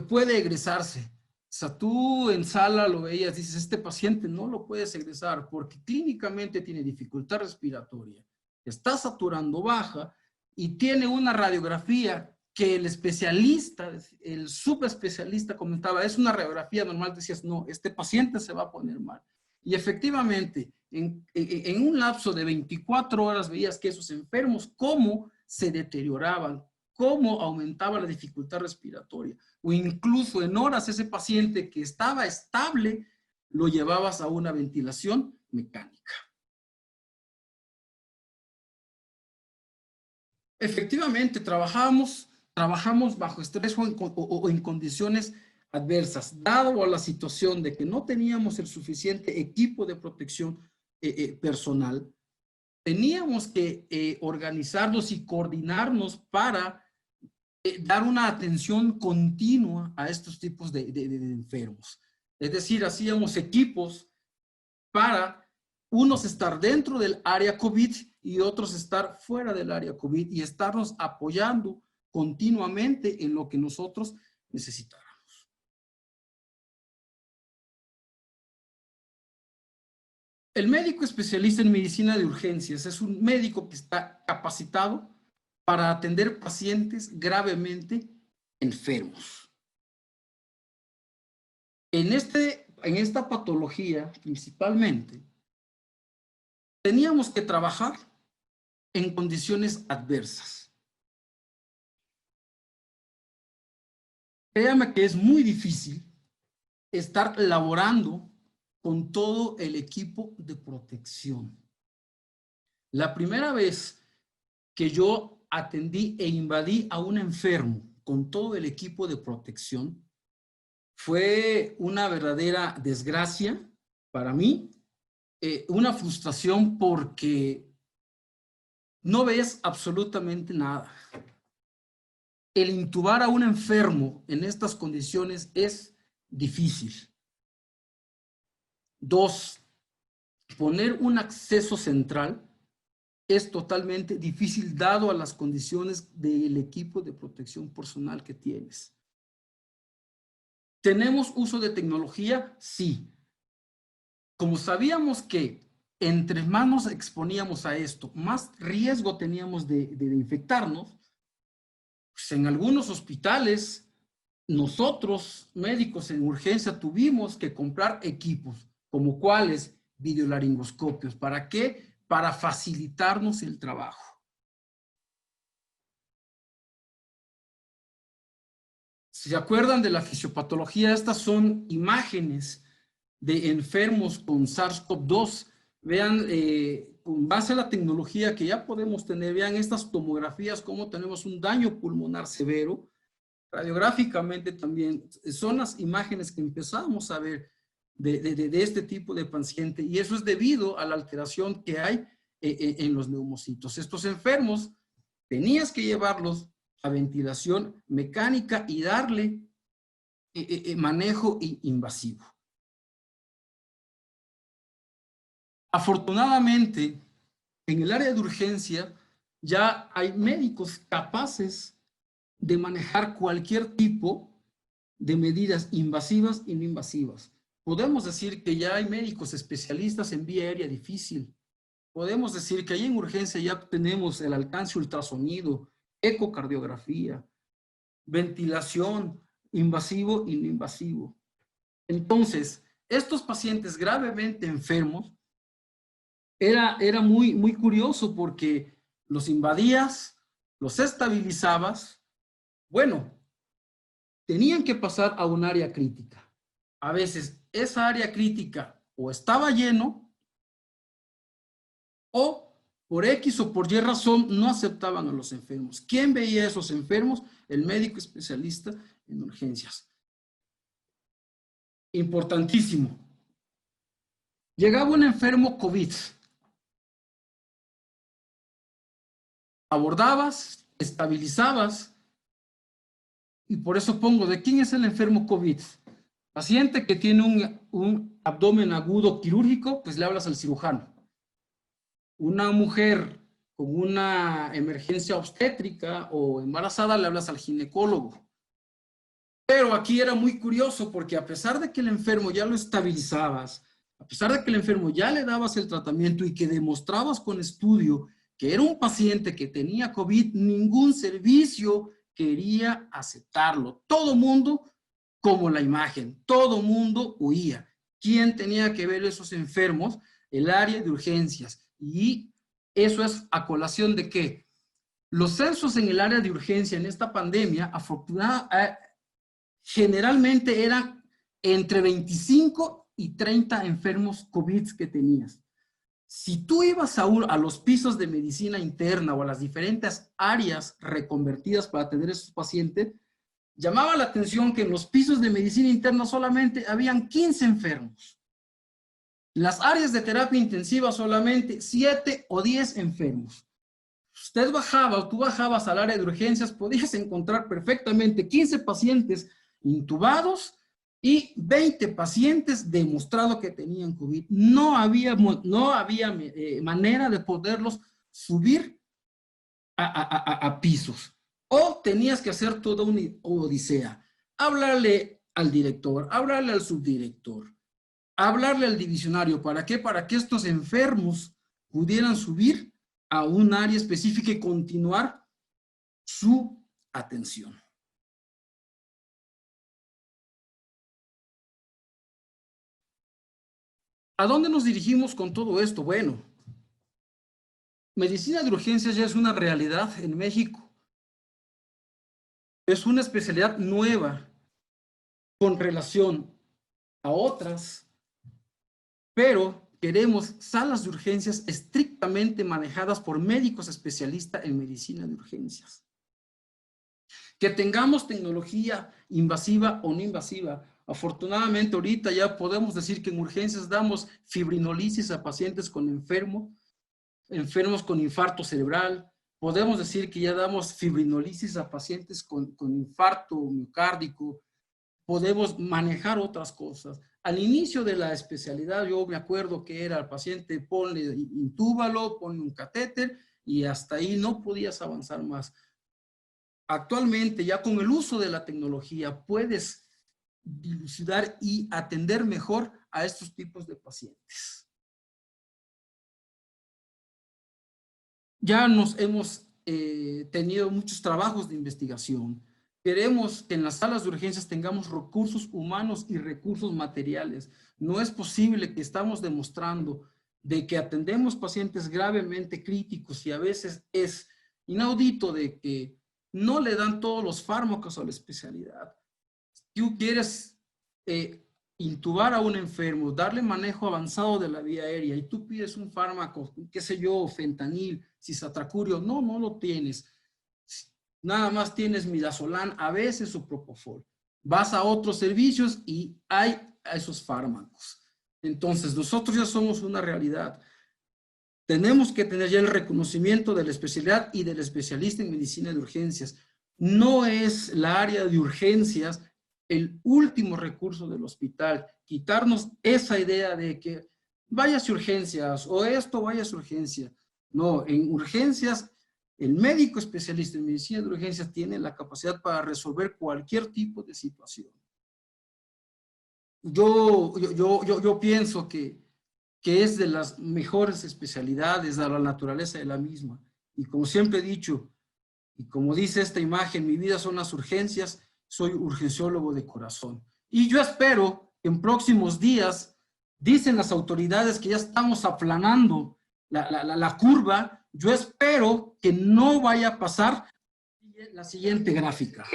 puede egresarse. O sea, tú en sala lo veías, dices, este paciente no lo puedes egresar porque clínicamente tiene dificultad respiratoria, está saturando baja y tiene una radiografía que el especialista, el subespecialista comentaba, es una radiografía normal, decías, no, este paciente se va a poner mal. Y efectivamente, en un lapso de 24 horas veías que esos enfermos, cómo se deterioraban, cómo aumentaba la dificultad respiratoria, o incluso en horas ese paciente que estaba estable, lo llevabas a una ventilación mecánica. Efectivamente, trabajamos bajo estrés o en condiciones adversas, dado a la situación de que no teníamos el suficiente equipo de protección personal, teníamos que organizarnos y coordinarnos para dar una atención continua a estos tipos de enfermos. Es decir, hacíamos equipos para unos estar dentro del área COVID y otros estar fuera del área COVID y estarnos apoyando continuamente en lo que nosotros necesitáramos. El médico especialista en medicina de urgencias es un médico que está capacitado para atender pacientes gravemente enfermos. En esta patología, principalmente, teníamos que trabajar en condiciones adversas. Créame que es muy difícil estar laborando con todo el equipo de protección. La primera vez que yo atendí e invadí a un enfermo con todo el equipo de protección fue una verdadera desgracia para mí, una frustración porque no ves absolutamente nada. El intubar a un enfermo en estas condiciones es difícil. 2, poner un acceso central es totalmente difícil dado a las condiciones del equipo de protección personal que tienes. ¿Tenemos uso de tecnología? Sí. Como sabíamos que entre más nos exponíamos a esto, más riesgo teníamos de infectarnos, pues en algunos hospitales nosotros, médicos en urgencia, tuvimos que comprar equipos, como cuáles videolaringoscopios. ¿Para qué? Para facilitarnos el trabajo. Si se acuerdan de la fisiopatología, estas son imágenes de enfermos con SARS-CoV-2. Vean, con base a la tecnología que ya podemos tener, vean estas tomografías, cómo tenemos un daño pulmonar severo. Radiográficamente también son las imágenes que empezamos a ver de este tipo de paciente, y eso es debido a la alteración que hay en los neumocitos. Estos enfermos tenías que llevarlos a ventilación mecánica y darle manejo invasivo. Afortunadamente, en el área de urgencia ya hay médicos capaces de manejar cualquier tipo de medidas invasivas y no invasivas. Podemos decir que ya hay médicos especialistas en vía aérea difícil. Podemos decir que ahí en urgencia ya tenemos el alcance ultrasonido, ecocardiografía, ventilación, invasivo y no invasivo. Entonces, estos pacientes gravemente enfermos, era muy curioso porque los invadías, los estabilizabas, bueno, tenían que pasar a un área crítica. A veces esa área crítica o estaba lleno o por X o por Y razón no aceptaban a los enfermos. ¿Quién veía a esos enfermos? El médico especialista en urgencias. Importantísimo. Llegaba un enfermo COVID. Abordabas, estabilizabas, y por eso pongo, ¿de quién es el enfermo COVID? Paciente que tiene un abdomen agudo quirúrgico, pues le hablas al cirujano. Una mujer con una emergencia obstétrica o embarazada, le hablas al ginecólogo. Pero aquí era muy curioso porque a pesar de que el enfermo ya lo estabilizabas, a pesar de que el enfermo ya le dabas el tratamiento y que demostrabas con estudio que era un paciente que tenía COVID, ningún servicio quería aceptarlo. Todo mundo, como la imagen, todo mundo huía. ¿Quién tenía que ver esos enfermos? El área de urgencias. Y eso es a colación de que los censos en el área de urgencia en esta pandemia, afortunadamente, generalmente eran entre 25 y 30 enfermos COVID que tenías. Si tú ibas a los pisos de medicina interna o a las diferentes áreas reconvertidas para atender a esos pacientes, llamaba la atención que en los pisos de medicina interna solamente habían 15 enfermos. En las áreas de terapia intensiva solamente 7 o 10 enfermos. Usted bajaba o tú bajabas al área de urgencias, podías encontrar perfectamente 15 pacientes intubados y 20 pacientes demostrado que tenían COVID. No había manera de poderlos subir a pisos. O tenías que hacer toda una odisea. Hablarle al director, hablarle al subdirector, hablarle al divisionario. ¿Para qué? Para que estos enfermos pudieran subir a un área específica y continuar su atención. ¿A dónde nos dirigimos con todo esto? Bueno, medicina de urgencias ya es una realidad en México. Es una especialidad nueva con relación a otras, pero queremos salas de urgencias estrictamente manejadas por médicos especialistas en medicina de urgencias. Que tengamos tecnología invasiva o no invasiva. Afortunadamente ahorita ya podemos decir que en urgencias damos fibrinolisis a pacientes con enfermos con infarto cerebral. Podemos decir que ya damos fibrinolisis a pacientes con infarto miocárdico. Podemos manejar otras cosas. Al inicio de la especialidad yo me acuerdo que era al paciente, ponle, intúbalo, ponle un catéter y hasta ahí no podías avanzar más. Actualmente, ya con el uso de la tecnología, puedes dilucidar y atender mejor a estos tipos de pacientes. Ya nos hemos tenido muchos trabajos de investigación. queremos que en las salas de urgencias tengamos recursos humanos y recursos materiales. No es posible que estamos demostrando de que atendemos pacientes gravemente críticos y a veces es inaudito de que no le dan todos los fármacos a la especialidad. Si tú quieres intubar a un enfermo, darle manejo avanzado de la vía aérea y tú pides un fármaco, qué sé yo, fentanil, cisatracurio, no, no lo tienes. Nada más tienes midazolam, a veces o propofol. Vas a otros servicios y hay esos fármacos. Entonces, nosotros ya somos una realidad. Tenemos que tener ya el reconocimiento de la especialidad y del especialista en medicina de urgencias. No es la área de urgencias el último recurso del hospital. Quitarnos esa idea de que vayas a urgencias o esto vayas a urgencia. No, en urgencias, el médico especialista en medicina de urgencias tiene la capacidad para resolver cualquier tipo de situación. Yo pienso que es de las mejores especialidades a la naturaleza de la misma. Y como siempre he dicho, y como dice esta imagen, mi vida son las urgencias, soy urgenciólogo de corazón. Y yo espero que en próximos días, dicen las autoridades que ya estamos aplanando la curva, yo espero que no vaya a pasar la siguiente gráfica.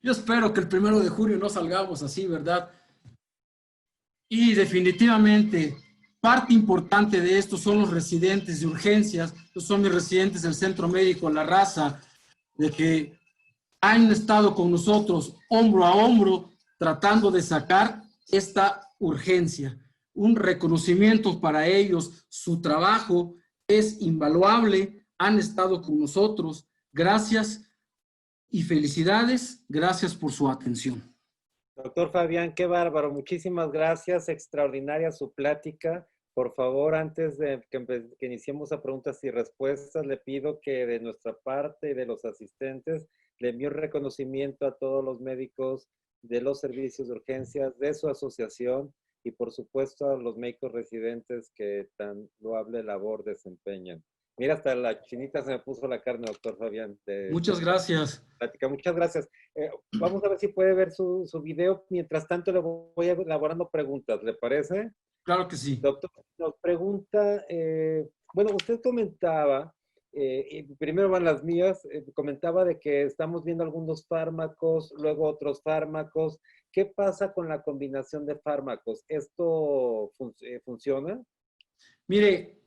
Yo espero que el 1 de junio no salgamos así, ¿verdad? Y definitivamente, parte importante de esto son los residentes de urgencias, son mis residentes del Centro Médico La Raza, de que han estado con nosotros hombro a hombro tratando de sacar esta urgencia. Un reconocimiento para ellos, su trabajo es invaluable, han estado con nosotros. Gracias y felicidades, gracias por su atención. Doctor Fabián, qué bárbaro, muchísimas gracias, extraordinaria su plática. Por favor, antes de que iniciemos a preguntas y respuestas, le pido que de nuestra parte y de los asistentes le envíe un reconocimiento a todos los médicos de los servicios de urgencias, de su asociación y por supuesto a los médicos residentes que tan loable labor desempeñan. Mira, hasta la chinita se me puso la carne, doctor Fabián. Muchas gracias. Plática. Muchas gracias. Vamos a ver si puede ver su video. Mientras tanto, le voy elaborando preguntas. ¿Le parece? Claro que sí. Doctor, nos pregunta, bueno, usted comentaba, primero van las mías, comentaba de que estamos viendo algunos fármacos, luego otros fármacos. ¿Qué pasa con la combinación de fármacos? ¿Esto funciona? Mire,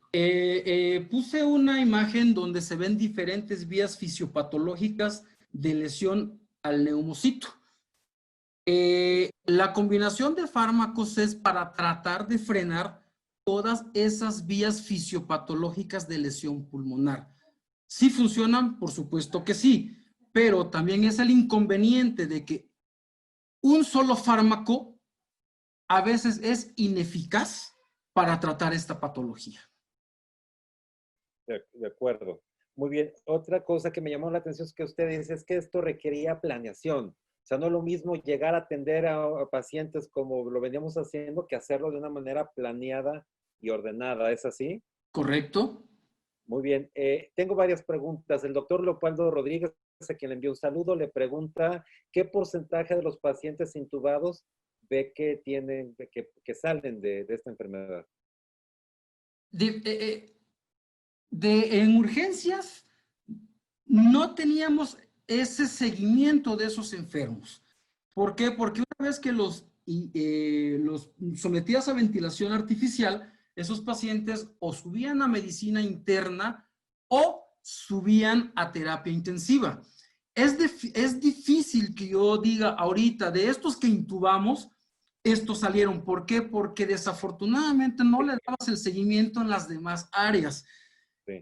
puse una imagen donde se ven diferentes vías fisiopatológicas de lesión al neumocito. La combinación de fármacos es para tratar de frenar todas esas vías fisiopatológicas de lesión pulmonar. ¿Sí funcionan? Por supuesto que sí, pero también es el inconveniente de que un solo fármaco a veces es ineficaz para tratar esta patología. De acuerdo. Muy bien. Otra cosa que me llamó la atención es que usted dice es que esto requería planeación. O sea, no es lo mismo llegar a atender a pacientes como lo veníamos haciendo que hacerlo de una manera planeada y ordenada. ¿Es así? Correcto. Muy bien. Tengo varias preguntas. El doctor Leopoldo Rodríguez, a quien le envió un saludo, le pregunta ¿qué porcentaje de los pacientes intubados ve que tienen, que salen de esta enfermedad? En urgencias no teníamos ese seguimiento de esos enfermos. ¿Por qué? Porque una vez que los sometías a ventilación artificial, esos pacientes o subían a medicina interna o subían a terapia intensiva. Es difícil que yo diga ahorita, de estos que intubamos, estos salieron. ¿Por qué? Porque desafortunadamente no le dabas el seguimiento en las demás áreas. Sí.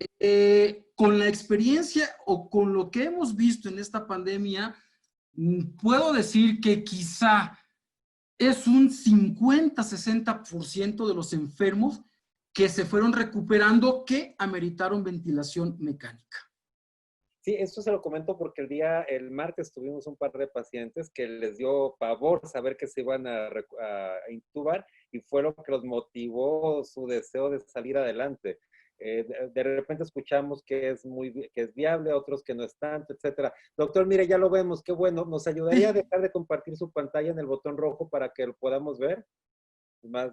Con la experiencia o con lo que hemos visto en esta pandemia, Puedo decir que quizá es un 50-60% de los enfermos que se fueron recuperando que ameritaron ventilación mecánica. Sí, esto se lo comento porque el martes tuvimos un par de pacientes que les dio pavor saber que se iban a intubar y fue lo que los motivó su deseo de salir adelante. De repente escuchamos que es viable, otros que no es tanto, etcétera. Doctor, mire, ya lo vemos, qué bueno. ¿Nos ayudaría a dejar de compartir su pantalla en el botón rojo para que lo podamos ver más,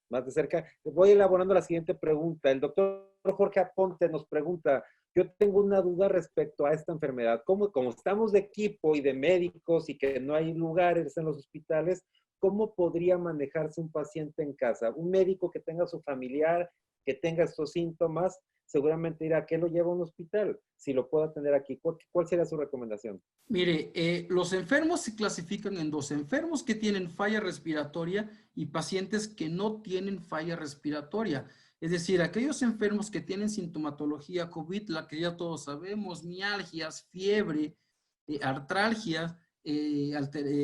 más de cerca? Voy elaborando la siguiente pregunta. El doctor Jorge Aponte nos pregunta, yo tengo una duda respecto a esta enfermedad. Como estamos de equipo y de médicos y que no hay lugares en los hospitales, ¿cómo podría manejarse un paciente en casa? Un médico que tenga su familiar, que tenga estos síntomas, seguramente dirá, ¿qué lo lleva a un hospital? Si lo puedo atender aquí, ¿cuál sería su recomendación? Mire, los enfermos se clasifican en dos: enfermos que tienen falla respiratoria y pacientes que no tienen falla respiratoria. Es decir, aquellos enfermos que tienen sintomatología COVID, la que ya todos sabemos, mialgias, fiebre, artralgias,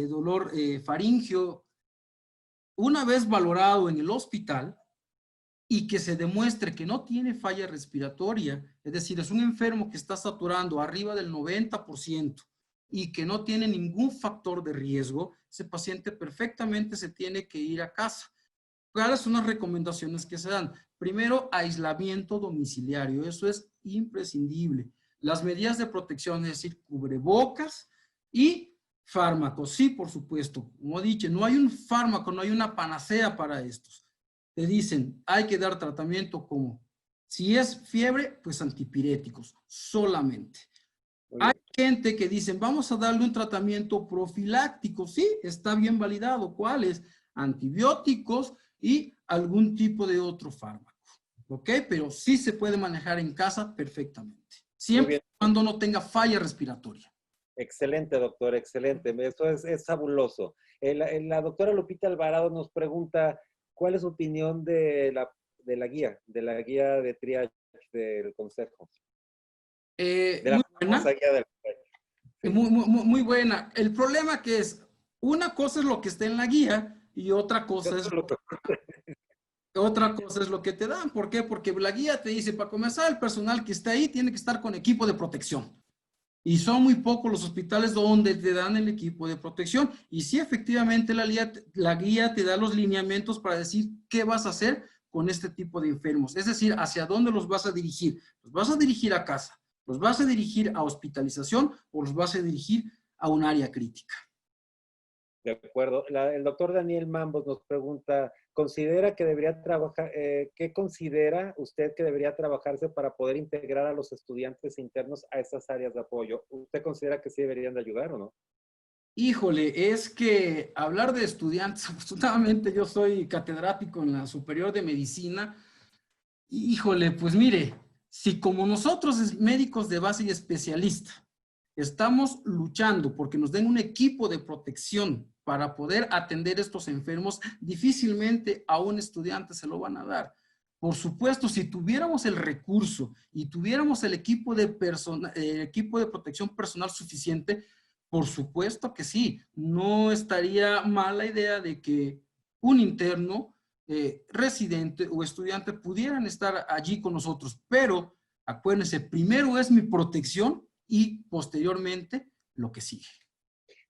dolor faríngeo, una vez valorado en el hospital y que se demuestre que no tiene falla respiratoria, es decir, es un enfermo que está saturando arriba del 90% y que no tiene ningún factor de riesgo, ese paciente perfectamente se tiene que ir a casa. ¿Cuáles son las recomendaciones que se dan? Primero, aislamiento domiciliario, eso es imprescindible. Las medidas de protección, es decir, cubrebocas y fármacos. Sí, por supuesto, como he dicho, no hay un fármaco, no hay una panacea para estos. Te dicen, hay que dar tratamiento como, si es fiebre, pues antipiréticos, solamente. Hay gente que dicen, vamos a darle un tratamiento profiláctico. Sí, está bien validado. ¿Cuál es? Antibióticos y algún tipo de otro fármaco. ¿Ok? Pero sí se puede manejar en casa perfectamente. Siempre y cuando no tenga falla respiratoria. Excelente, doctor, excelente. Esto es fabuloso. La doctora Lupita Alvarado nos pregunta, ¿cuál es su opinión de la guía de triage del consejo? Muy buena. Guía del sí. Muy buena. El problema que es, una cosa es lo que está en la guía y otra cosa es lo que te dan. ¿Por qué? Porque la guía te dice, para comenzar, el personal que está ahí tiene que estar con equipo de protección. Y son muy pocos los hospitales donde te dan el equipo de protección. Y sí, efectivamente, la guía te da los lineamientos para decir qué vas a hacer con este tipo de enfermos. Es decir, hacia dónde los vas a dirigir. ¿Los vas a dirigir a casa? ¿Los vas a dirigir a hospitalización o los vas a dirigir a un área crítica? De acuerdo. El doctor Daniel Mambos nos pregunta, ¿considera que debería trabajar, qué considera usted que debería trabajarse para poder integrar a los estudiantes internos a esas áreas de apoyo? ¿Usted considera que sí deberían de ayudar o no? Híjole, es que hablar de estudiantes, afortunadamente yo soy catedrático en la Superior de Medicina. Híjole, pues mire, si como nosotros médicos de base y especialista estamos luchando porque nos den un equipo de protección para poder atender estos enfermos, difícilmente a un estudiante se lo van a dar. Por supuesto, si tuviéramos el recurso y tuviéramos el equipo de protección personal suficiente, por supuesto que sí, no estaría mal la idea de que un interno, residente o estudiante pudieran estar allí con nosotros, pero acuérdense, primero es mi protección y posteriormente lo que sigue.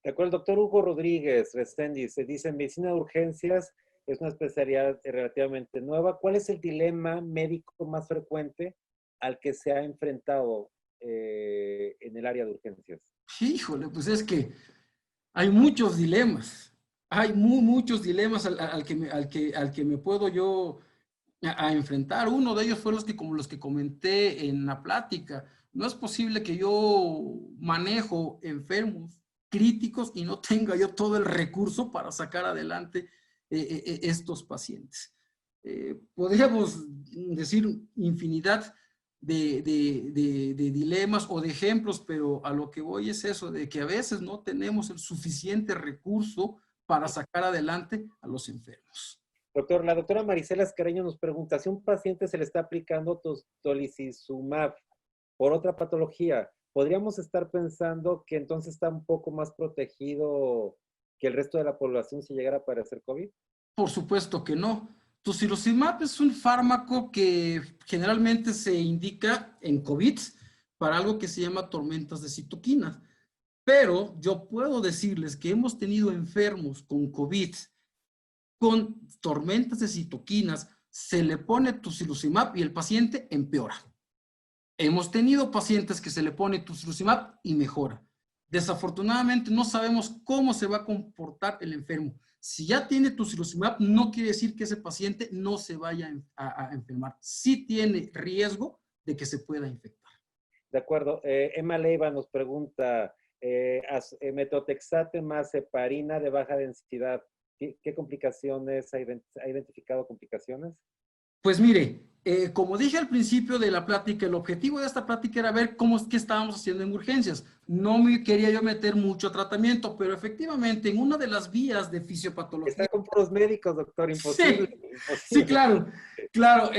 De acuerdo, el doctor Hugo Rodríguez Restendi se dice, medicina de urgencias es una especialidad relativamente nueva. ¿Cuál es el dilema médico más frecuente al que se ha enfrentado en el área de urgencias? Híjole, pues es que hay muchos dilemas. Hay muchos dilemas al que me puedo yo a enfrentar. Uno de ellos fue como los que comenté en la plática. No es posible que yo manejo enfermos críticos y no tenga yo todo el recurso para sacar adelante estos pacientes. Podríamos decir infinidad de dilemas o de ejemplos, pero a lo que voy es eso, de que a veces no tenemos el suficiente recurso para sacar adelante a los enfermos. Doctor, la doctora Marisela Escareño nos pregunta, si un paciente se le está aplicando tocilizumab por otra patología, podríamos estar pensando que entonces está un poco más protegido que el resto de la población si llegara a aparecer COVID. Por supuesto que no. Tocilizumab es un fármaco que generalmente se indica en COVID para algo que se llama tormentas de citoquinas. Pero yo puedo decirles que hemos tenido enfermos con COVID, con tormentas de citoquinas, se le pone tocilizumab y el paciente empeora. Hemos tenido pacientes que se le pone tocilizumab y mejora. Desafortunadamente no sabemos cómo se va a comportar el enfermo. Si ya tiene tocilizumab, no quiere decir que ese paciente no se vaya a enfermar. Sí tiene riesgo de que se pueda infectar. De acuerdo. Emma Leiva nos pregunta, metotrexate más heparina de baja densidad, ¿qué complicaciones ha identificado complicaciones? Pues mire, como dije al principio de la plática, el objetivo de esta plática era ver qué estábamos haciendo en urgencias. No me quería yo meter mucho tratamiento, pero efectivamente en una de las vías de fisiopatología... Está con puros médicos, doctor, imposible. Sí, imposible. Sí, claro.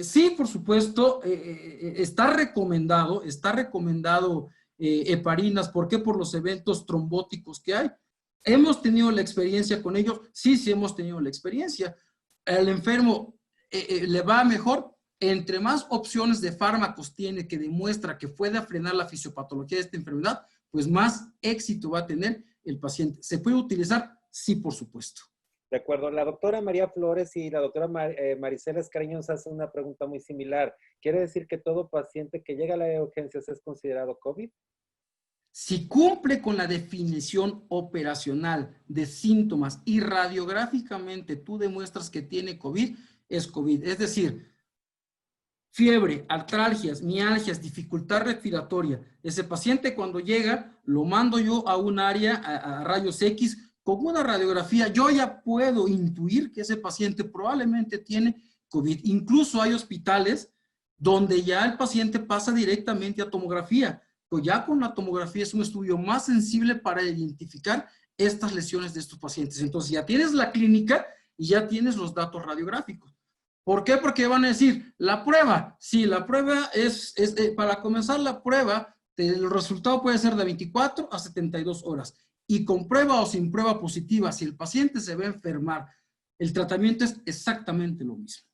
Sí, por supuesto, está recomendado heparinas. ¿Por qué? Por los eventos trombóticos que hay. ¿Hemos tenido la experiencia con ellos? Sí, sí hemos tenido la experiencia. Al enfermo le va mejor. Entre más opciones de fármacos tiene que demuestra que puede frenar la fisiopatología de esta enfermedad, pues más éxito va a tener el paciente. ¿Se puede utilizar? Sí, por supuesto. De acuerdo. La doctora María Flores y la doctora Maricela Escariño nos hacen una pregunta muy similar. ¿Quiere decir que todo paciente que llega a la de urgencias es considerado COVID? Si cumple con la definición operacional de síntomas y radiográficamente tú demuestras que tiene COVID, es COVID. Es decir, fiebre, artralgias, mialgias, dificultad respiratoria. Ese paciente cuando llega, lo mando yo a un área, a rayos X, con una radiografía, yo ya puedo intuir que ese paciente probablemente tiene COVID. Incluso hay hospitales donde ya el paciente pasa directamente a tomografía. Pues ya con la tomografía es un estudio más sensible para identificar estas lesiones de estos pacientes. Entonces ya tienes la clínica y ya tienes los datos radiográficos. ¿Por qué? Porque van a decir, la prueba, sí, la prueba para comenzar la prueba, el resultado puede ser de 24 a 72 horas. Y con prueba o sin prueba positiva, si el paciente se va a enfermar, el tratamiento es exactamente lo mismo.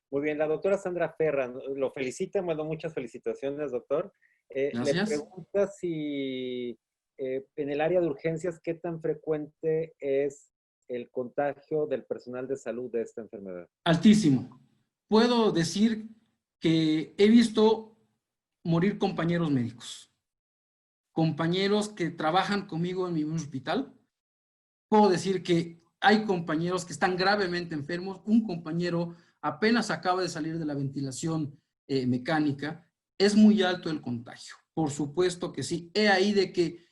Muy bien, la doctora Sandra Ferra, lo felicita, bueno, muchas felicitaciones, doctor. Le pregunta si en el área de urgencias, ¿qué tan frecuente es el contagio del personal de salud de esta enfermedad? Altísimo. Puedo decir que he visto morir compañeros médicos, compañeros que trabajan conmigo en mi hospital. Puedo decir que hay compañeros que están gravemente enfermos. Un compañero apenas acaba de salir de la ventilación mecánica. Es muy alto el contagio. Por supuesto que sí. He ahí de que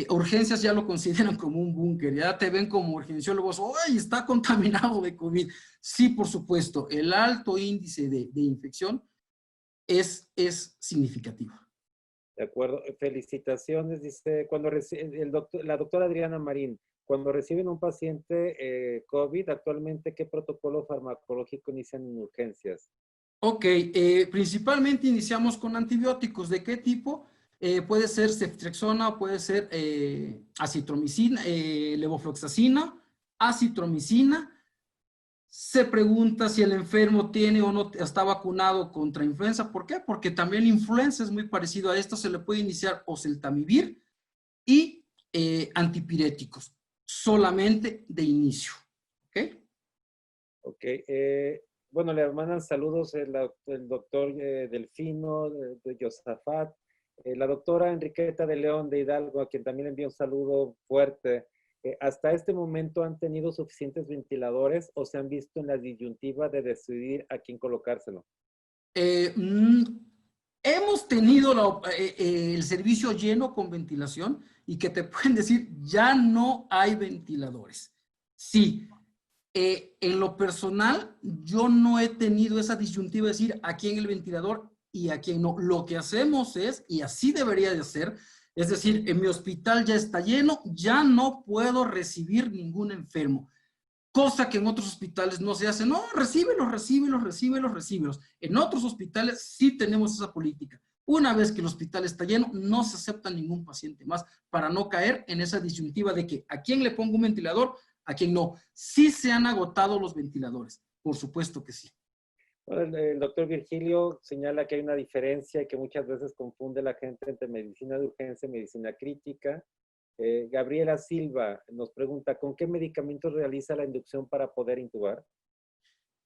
urgencias ya lo consideran como un búnker. Ya te ven como urgenciólogos. ¡Ay, está contaminado de COVID! Sí, por supuesto. El alto índice de infección es significativo. De acuerdo. Felicitaciones. Dice, la doctora Adriana Marín, cuando reciben un paciente COVID, actualmente, ¿qué protocolo farmacológico inician en urgencias? Ok, principalmente iniciamos con antibióticos. ¿De qué tipo? Puede ser ceftriaxona, puede ser acitromicina, levofloxacina, acitromicina. Se pregunta si el enfermo tiene o no está vacunado contra influenza. ¿Por qué? Porque también la influenza es muy parecido a esto. Se le puede iniciar oseltamivir y antipiréticos, solamente de inicio. ¿Ok? Ok. Bueno, le mandan saludos el doctor Delfino de Yosafat, la doctora Enriqueta de León de Hidalgo, a quien también envía un saludo fuerte. ¿Hasta este momento han tenido suficientes ventiladores o se han visto en la disyuntiva de decidir a quién colocárselo? Hemos tenido el servicio lleno con ventilación y que te pueden decir, ya no hay ventiladores. Sí, en lo personal, yo no he tenido esa disyuntiva de decir a quién el ventilador y a quién no. Lo que hacemos es, y así debería de ser, es decir, en mi hospital ya está lleno, ya no puedo recibir ningún enfermo. Cosa que en otros hospitales no se hace. No, recíbelos. En otros hospitales sí tenemos esa política. Una vez que el hospital está lleno, no se acepta ningún paciente más para no caer en esa disyuntiva de que a quién le pongo un ventilador, a quién no. Sí se han agotado los ventiladores, por supuesto que sí. Bueno, el doctor Virgilio señala que hay una diferencia y que muchas veces confunde la gente entre medicina de urgencia y medicina crítica. Gabriela Silva nos pregunta, ¿con qué medicamentos realiza la inducción para poder intubar?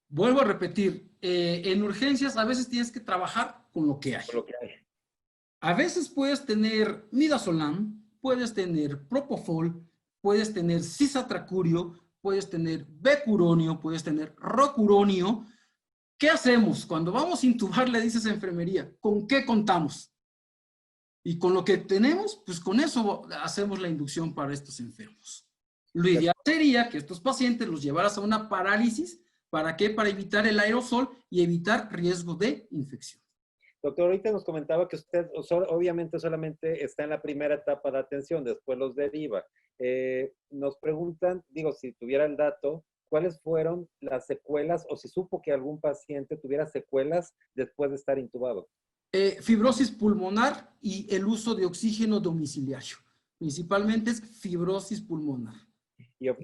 Vuelvo a repetir, en urgencias a veces tienes que trabajar con lo que hay. Por lo que hay. A veces puedes tener midazolam, puedes tener propofol, puedes tener cisatracurio, puedes tener becuronio, puedes tener rocuronio. ¿Qué hacemos? Cuando vamos a intubar le dices a enfermería, ¿con qué contamos? Y con lo que tenemos, pues con eso hacemos la inducción para estos enfermos. Lo ideal sería que estos pacientes los llevaras a una parálisis. ¿Para qué? Para evitar el aerosol y evitar riesgo de infección. Doctor, ahorita nos comentaba que usted obviamente solamente está en la primera etapa de atención, después los deriva. Nos preguntan, digo, si tuviera el dato, ¿cuáles fueron las secuelas o si supo que algún paciente tuviera secuelas después de estar intubado? Fibrosis pulmonar y el uso de oxígeno domiciliario. Principalmente es fibrosis pulmonar. Yo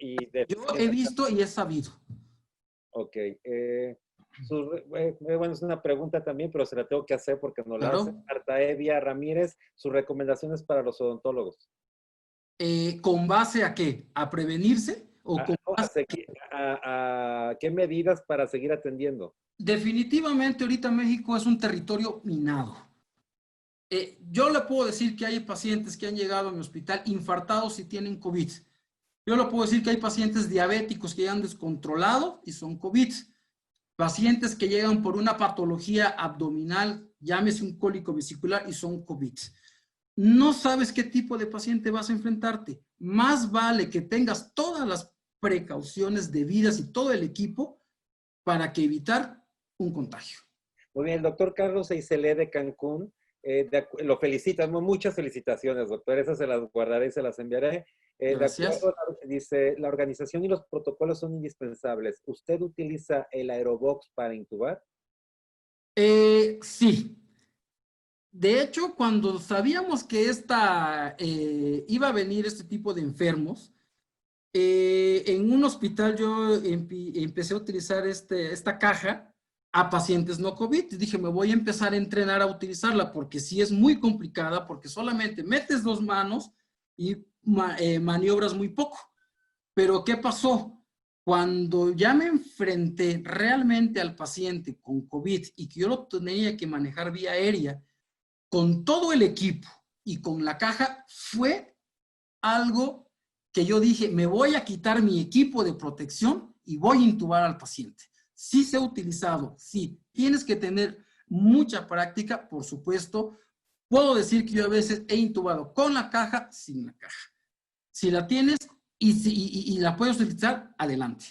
he visto y he sabido. Ok. Bueno, es una pregunta también, pero se la tengo que hacer porque no Claro. la hace. Artaevia Ramírez, sus recomendaciones para los odontólogos. ¿Con base a qué? ¿A prevenirse? ¿O con base a qué medidas para seguir atendiendo? Definitivamente ahorita México es un territorio minado. Yo le puedo decir que hay pacientes que han llegado a mi hospital infartados y tienen COVID. Yo le puedo decir que hay pacientes diabéticos que ya han descontrolado y son COVID. Pacientes que llegan por una patología abdominal, llámese un cólico vesicular y son COVID. No sabes qué tipo de paciente vas a enfrentarte. Más vale que tengas todas las precauciones debidas y todo el equipo para que evitar un contagio. Muy bien, el doctor Carlos Eiselé de Cancún, lo felicita, muchas felicitaciones, doctor, esas se las guardaré y se las enviaré. Gracias. De acuerdo, dice, la organización y los protocolos son indispensables. ¿Usted utiliza el Aerobox para intubar? Sí. De hecho, cuando sabíamos que iba a venir este tipo de enfermos, en un hospital yo empecé a utilizar esta caja a pacientes no COVID. Dije, me voy a empezar a entrenar a utilizarla porque sí es muy complicada, porque solamente metes 2 manos y maniobras muy poco. Pero ¿qué pasó? Cuando ya me enfrenté realmente al paciente con COVID y que yo lo tenía que manejar vía aérea, con todo el equipo y con la caja, fue algo que yo dije, me voy a quitar mi equipo de protección y voy a intubar al paciente. Sí se ha utilizado, sí. Tienes que tener mucha práctica, por supuesto. Puedo decir que yo a veces he intubado con la caja, sin la caja. Si la tienes y la puedes utilizar, adelante.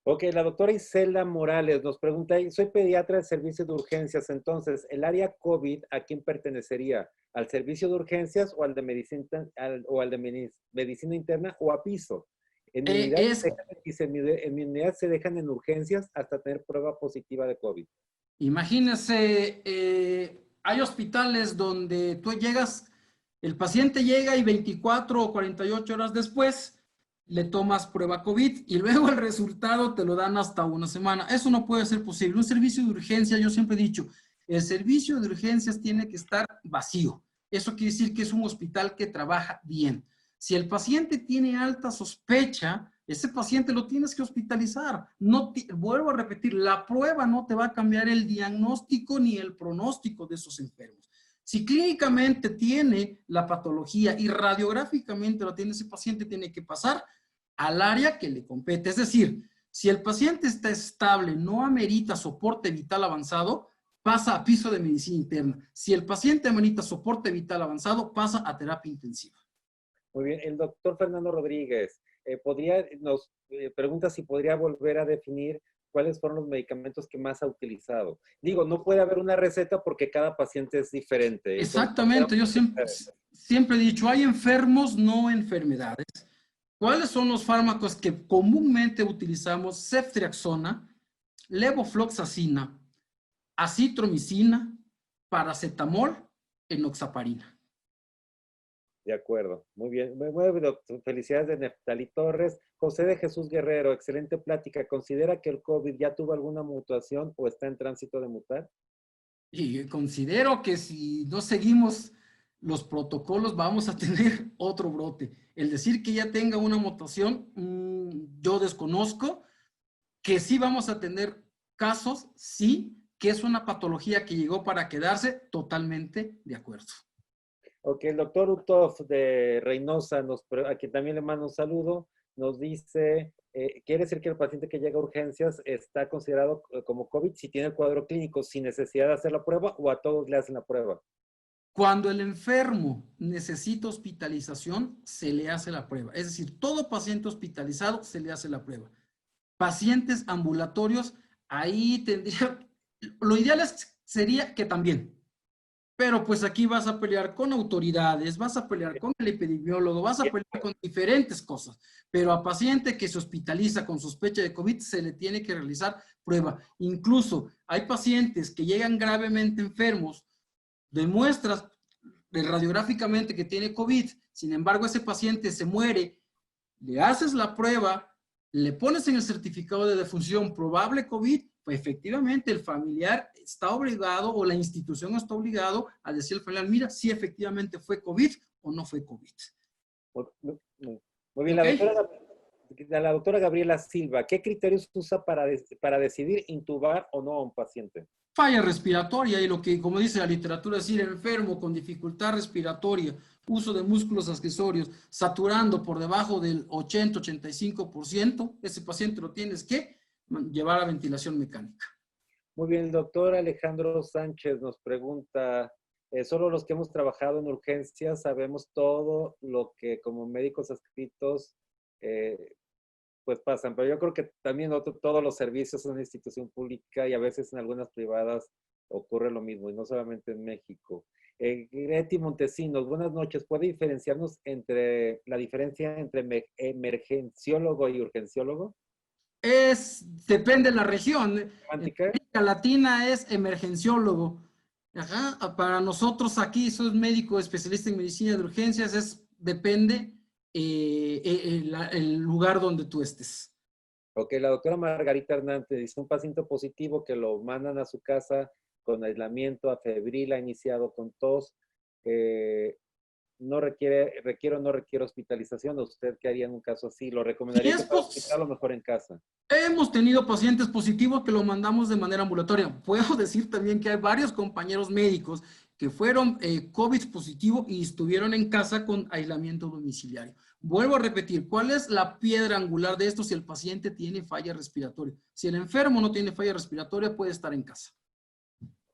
Ok, la doctora Isela Morales nos pregunta, soy pediatra del servicio de urgencias, entonces, ¿el área COVID a quién pertenecería? ¿Al servicio de urgencias o al de medicina, medicina interna o a piso? En mi unidad se dejan en urgencias hasta tener prueba positiva de COVID. Imagínese, hay hospitales donde tú llegas, el paciente llega y 24 o 48 horas después le tomas prueba COVID y luego el resultado te lo dan hasta una semana. Eso no puede ser posible. Un servicio de urgencia, yo siempre he dicho, el servicio de urgencias tiene que estar vacío. Eso quiere decir que es un hospital que trabaja bien. Si el paciente tiene alta sospecha, ese paciente lo tienes que hospitalizar. Vuelvo a repetir, la prueba no te va a cambiar el diagnóstico ni el pronóstico de esos enfermos. Si clínicamente tiene la patología y radiográficamente lo tiene ese paciente, tiene que pasar al área que le compete. Es decir, si el paciente está estable, no amerita soporte vital avanzado, pasa a piso de medicina interna. Si el paciente amerita soporte vital avanzado, pasa a terapia intensiva. Muy bien, el doctor Fernando Rodríguez nos pregunta si podría volver a definir cuáles fueron los medicamentos que más ha utilizado. Digo, no puede haber una receta porque cada paciente es diferente. Exactamente, yo siempre he dicho, hay enfermos, no enfermedades. ¿Cuáles son los fármacos que comúnmente utilizamos? Ceftriaxona, levofloxacina, acitromicina, paracetamol, enoxaparina. De acuerdo, muy bien. Bueno, doctor, felicidades de Neftali Torres. José de Jesús Guerrero, excelente plática. ¿Considera que el COVID ya tuvo alguna mutación o está en tránsito de mutar? Y considero que si no seguimos los protocolos vamos a tener otro brote. El decir que ya tenga una mutación, yo desconozco. Que sí vamos a tener casos, sí, que es una patología que llegó para quedarse, totalmente de acuerdo. Ok, el doctor Utov de Reynosa, a quien también le mando un saludo, nos dice, quiere decir que el paciente que llega a urgencias está considerado como COVID si tiene el cuadro clínico, sin necesidad de hacer la prueba, o a todos le hacen la prueba. Cuando el enfermo necesita hospitalización, se le hace la prueba. Es decir, todo paciente hospitalizado se le hace la prueba. Pacientes ambulatorios, ahí tendría, lo ideal sería que también. Pero pues aquí vas a pelear con autoridades, vas a pelear con el epidemiólogo, vas a pelear con diferentes cosas. Pero a paciente que se hospitaliza con sospecha de COVID se le tiene que realizar prueba. Incluso hay pacientes que llegan gravemente enfermos, demuestras radiográficamente que tiene COVID, sin embargo ese paciente se muere, le haces la prueba, le pones en el certificado de defunción probable COVID, pues efectivamente el familiar está obligado o la institución está obligado a decir al familiar, mira, si efectivamente fue COVID o no fue COVID. Muy bien, ¿okay? La doctora Gabriela Silva, ¿qué criterios usa para decidir intubar o no a un paciente? Falla respiratoria y lo que, como dice la literatura, es decir, enfermo con dificultad respiratoria, uso de músculos accesorios, saturando por debajo del 80-85%, ese paciente lo tienes que llevar a ventilación mecánica. Muy bien, el doctor Alejandro Sánchez nos pregunta, solo los que hemos trabajado en urgencias sabemos todo lo que como médicos adscritos pues pasan, pero yo creo que también todos los servicios son una institución pública y a veces en algunas privadas ocurre lo mismo, y no solamente en México. Greti Montesinos, buenas noches. ¿Puede diferenciarnos entre la diferencia entre emergenciólogo y urgenciólogo? Depende de la región. En América Latina es emergenciólogo. Ajá. Para nosotros aquí, soy médico especialista en medicina de urgencias, depende el lugar donde tú estés. Ok, la doctora Margarita Hernández dice, un paciente positivo que lo mandan a su casa con aislamiento, afebril, ha iniciado con tos, no requiere o no requiere hospitalización. ¿Usted qué haría en un caso así? ¿Lo recomendaría que para hospital o mejor en casa? Hemos tenido pacientes positivos que lo mandamos de manera ambulatoria. Puedo decir también que hay varios compañeros médicos que fueron COVID positivo y estuvieron en casa con aislamiento domiciliario. Vuelvo a repetir, ¿cuál es la piedra angular de esto si el paciente tiene falla respiratoria? Si el enfermo no tiene falla respiratoria, puede estar en casa.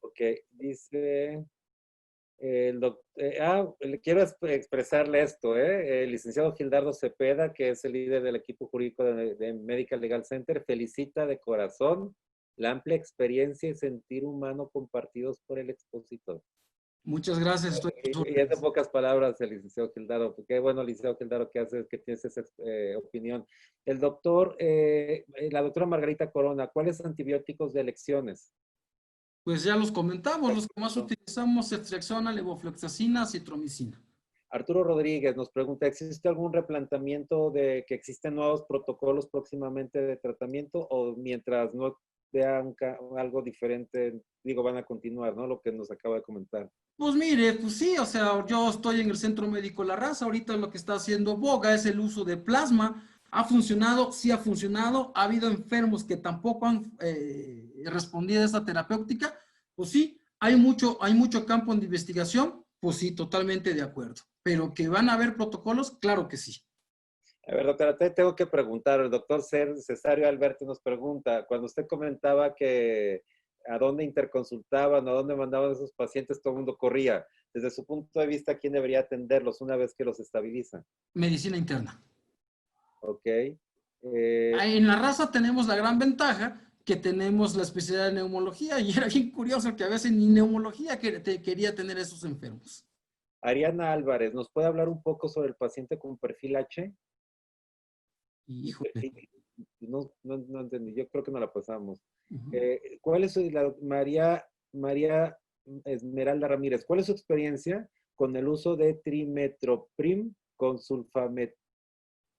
Ok, dice... le quiero expresarle esto, el licenciado Gildardo Cepeda, que es el líder del equipo jurídico de Medical Legal Center, felicita de corazón la amplia experiencia y sentir humano compartidos por el expositor. Muchas gracias. Y es de pocas palabras el licenciado Gildardo, porque bueno, licenciado Gildardo, que tienes esa opinión. El doctor, la doctora Margarita Corona, ¿cuáles antibióticos de elecciones? Pues ya los comentamos, los que más utilizamos, ceftriaxona, levofloxacina, citromicina. Arturo Rodríguez nos pregunta, ¿existe algún replanteamiento de que existen nuevos protocolos próximamente de tratamiento o mientras no vean algo diferente, digo, van a continuar, ¿no? Lo que nos acaba de comentar. Pues mire, pues sí, o sea, yo estoy en el Centro Médico La Raza, ahorita lo que está haciendo boga es el uso de plasma. ¿Ha funcionado? Sí ha funcionado. ¿Ha habido enfermos que tampoco han respondido a esa terapéutica? Pues sí, hay mucho campo de investigación, pues sí, totalmente de acuerdo. Pero que van a haber protocolos, claro que sí. A ver, doctora, te tengo que preguntar, el doctor Cesario Alberto nos pregunta, cuando usted comentaba que a dónde interconsultaban, a dónde mandaban a esos pacientes, todo el mundo corría. Desde su punto de vista, ¿quién debería atenderlos una vez que los estabilizan? Medicina interna. Ok. En La Raza tenemos la gran ventaja que tenemos la especialidad de neumología y era bien curioso que a veces ni neumología quería tener esos enfermos. Ariana Álvarez, ¿nos puede hablar un poco sobre el paciente con perfil H? Híjole. No entendí, yo creo que no la pasamos. ¿Cuál es María Esmeralda Ramírez, ¿cuál es su experiencia con el uso de trimetoprim con sulfametoxazol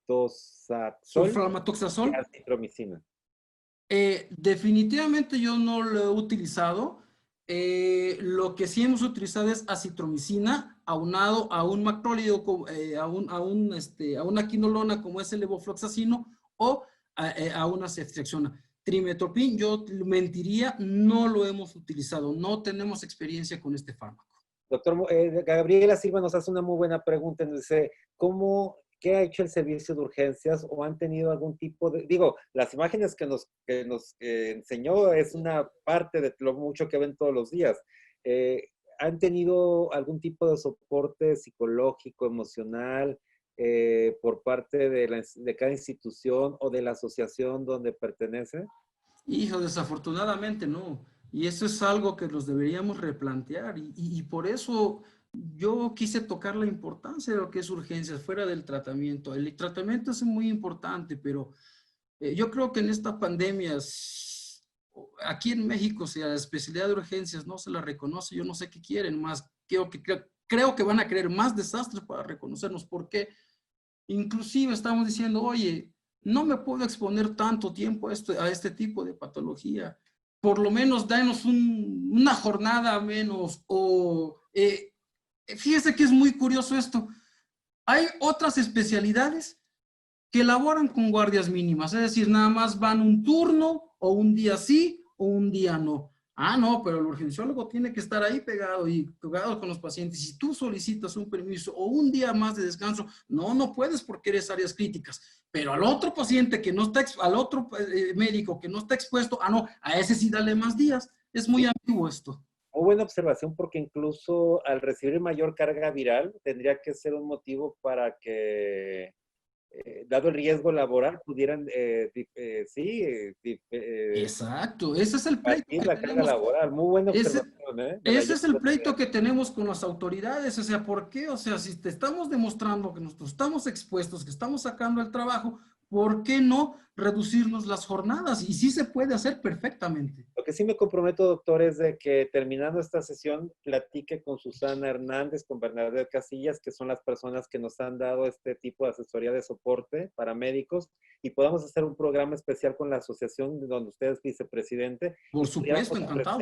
y Sulfametoxazol. acitromicina? Definitivamente yo no lo he utilizado. Lo que sí hemos utilizado es acitromicina aunado a un macrólido, a una quinolona como es el levofloxacino o a una ceftriaxona. Trimetoprim, yo mentiría, no lo hemos utilizado, no tenemos experiencia con este fármaco. Doctor, Gabriela Silva nos hace una muy buena pregunta. Nos dice, ¿qué ha hecho el servicio de urgencias o han tenido algún tipo de... Digo, las imágenes que nos enseñó es una parte de lo mucho que ven todos los días. ¿Han tenido algún tipo de soporte psicológico, emocional, por parte de cada institución o de la asociación donde pertenece? Hijo, desafortunadamente no. Y eso es algo que los deberíamos replantear. Y por eso yo quise tocar la importancia de lo que es urgencias fuera del tratamiento. El tratamiento es muy importante, pero yo creo que en esta pandemia, aquí en México, si a la especialidad de urgencias no se la reconoce, yo no sé qué quieren más. Creo que van a querer más desastres para reconocernos, porque inclusive estamos diciendo, oye, no me puedo exponer tanto tiempo a este tipo de patología. Por lo menos danos una jornada menos. Fíjese que es muy curioso esto. Hay otras especialidades que elaboran con guardias mínimas, es decir, nada más van un turno o un día sí o un día no. Ah, no, pero el urgenciólogo tiene que estar ahí pegado con los pacientes. Si tú solicitas un permiso o un día más de descanso, no puedes porque eres áreas críticas. Pero al otro paciente que no está, al otro médico que no está expuesto, no, a ese sí dale más días. Es muy ambiguo esto. Muy buena observación, porque incluso al recibir mayor carga viral tendría que ser un motivo para que, dado el riesgo laboral, pudieran, Exacto, ese es el pleito que la carga tenemos. laboral. Muy buena observación, Ese es el pleito que tenemos con las autoridades. O sea, ¿por qué? O sea, si te estamos demostrando que nosotros estamos expuestos, que estamos sacando el trabajo, ¿por qué no reducirnos las jornadas? Y sí se puede hacer perfectamente. Lo que sí me comprometo, doctor, es de que terminando esta sesión platique con Susana Hernández, con Bernadette Casillas, que son las personas que nos han dado este tipo de asesoría de soporte para médicos, y podamos hacer un programa especial con la asociación donde usted es vicepresidente. Por supuesto, encantado.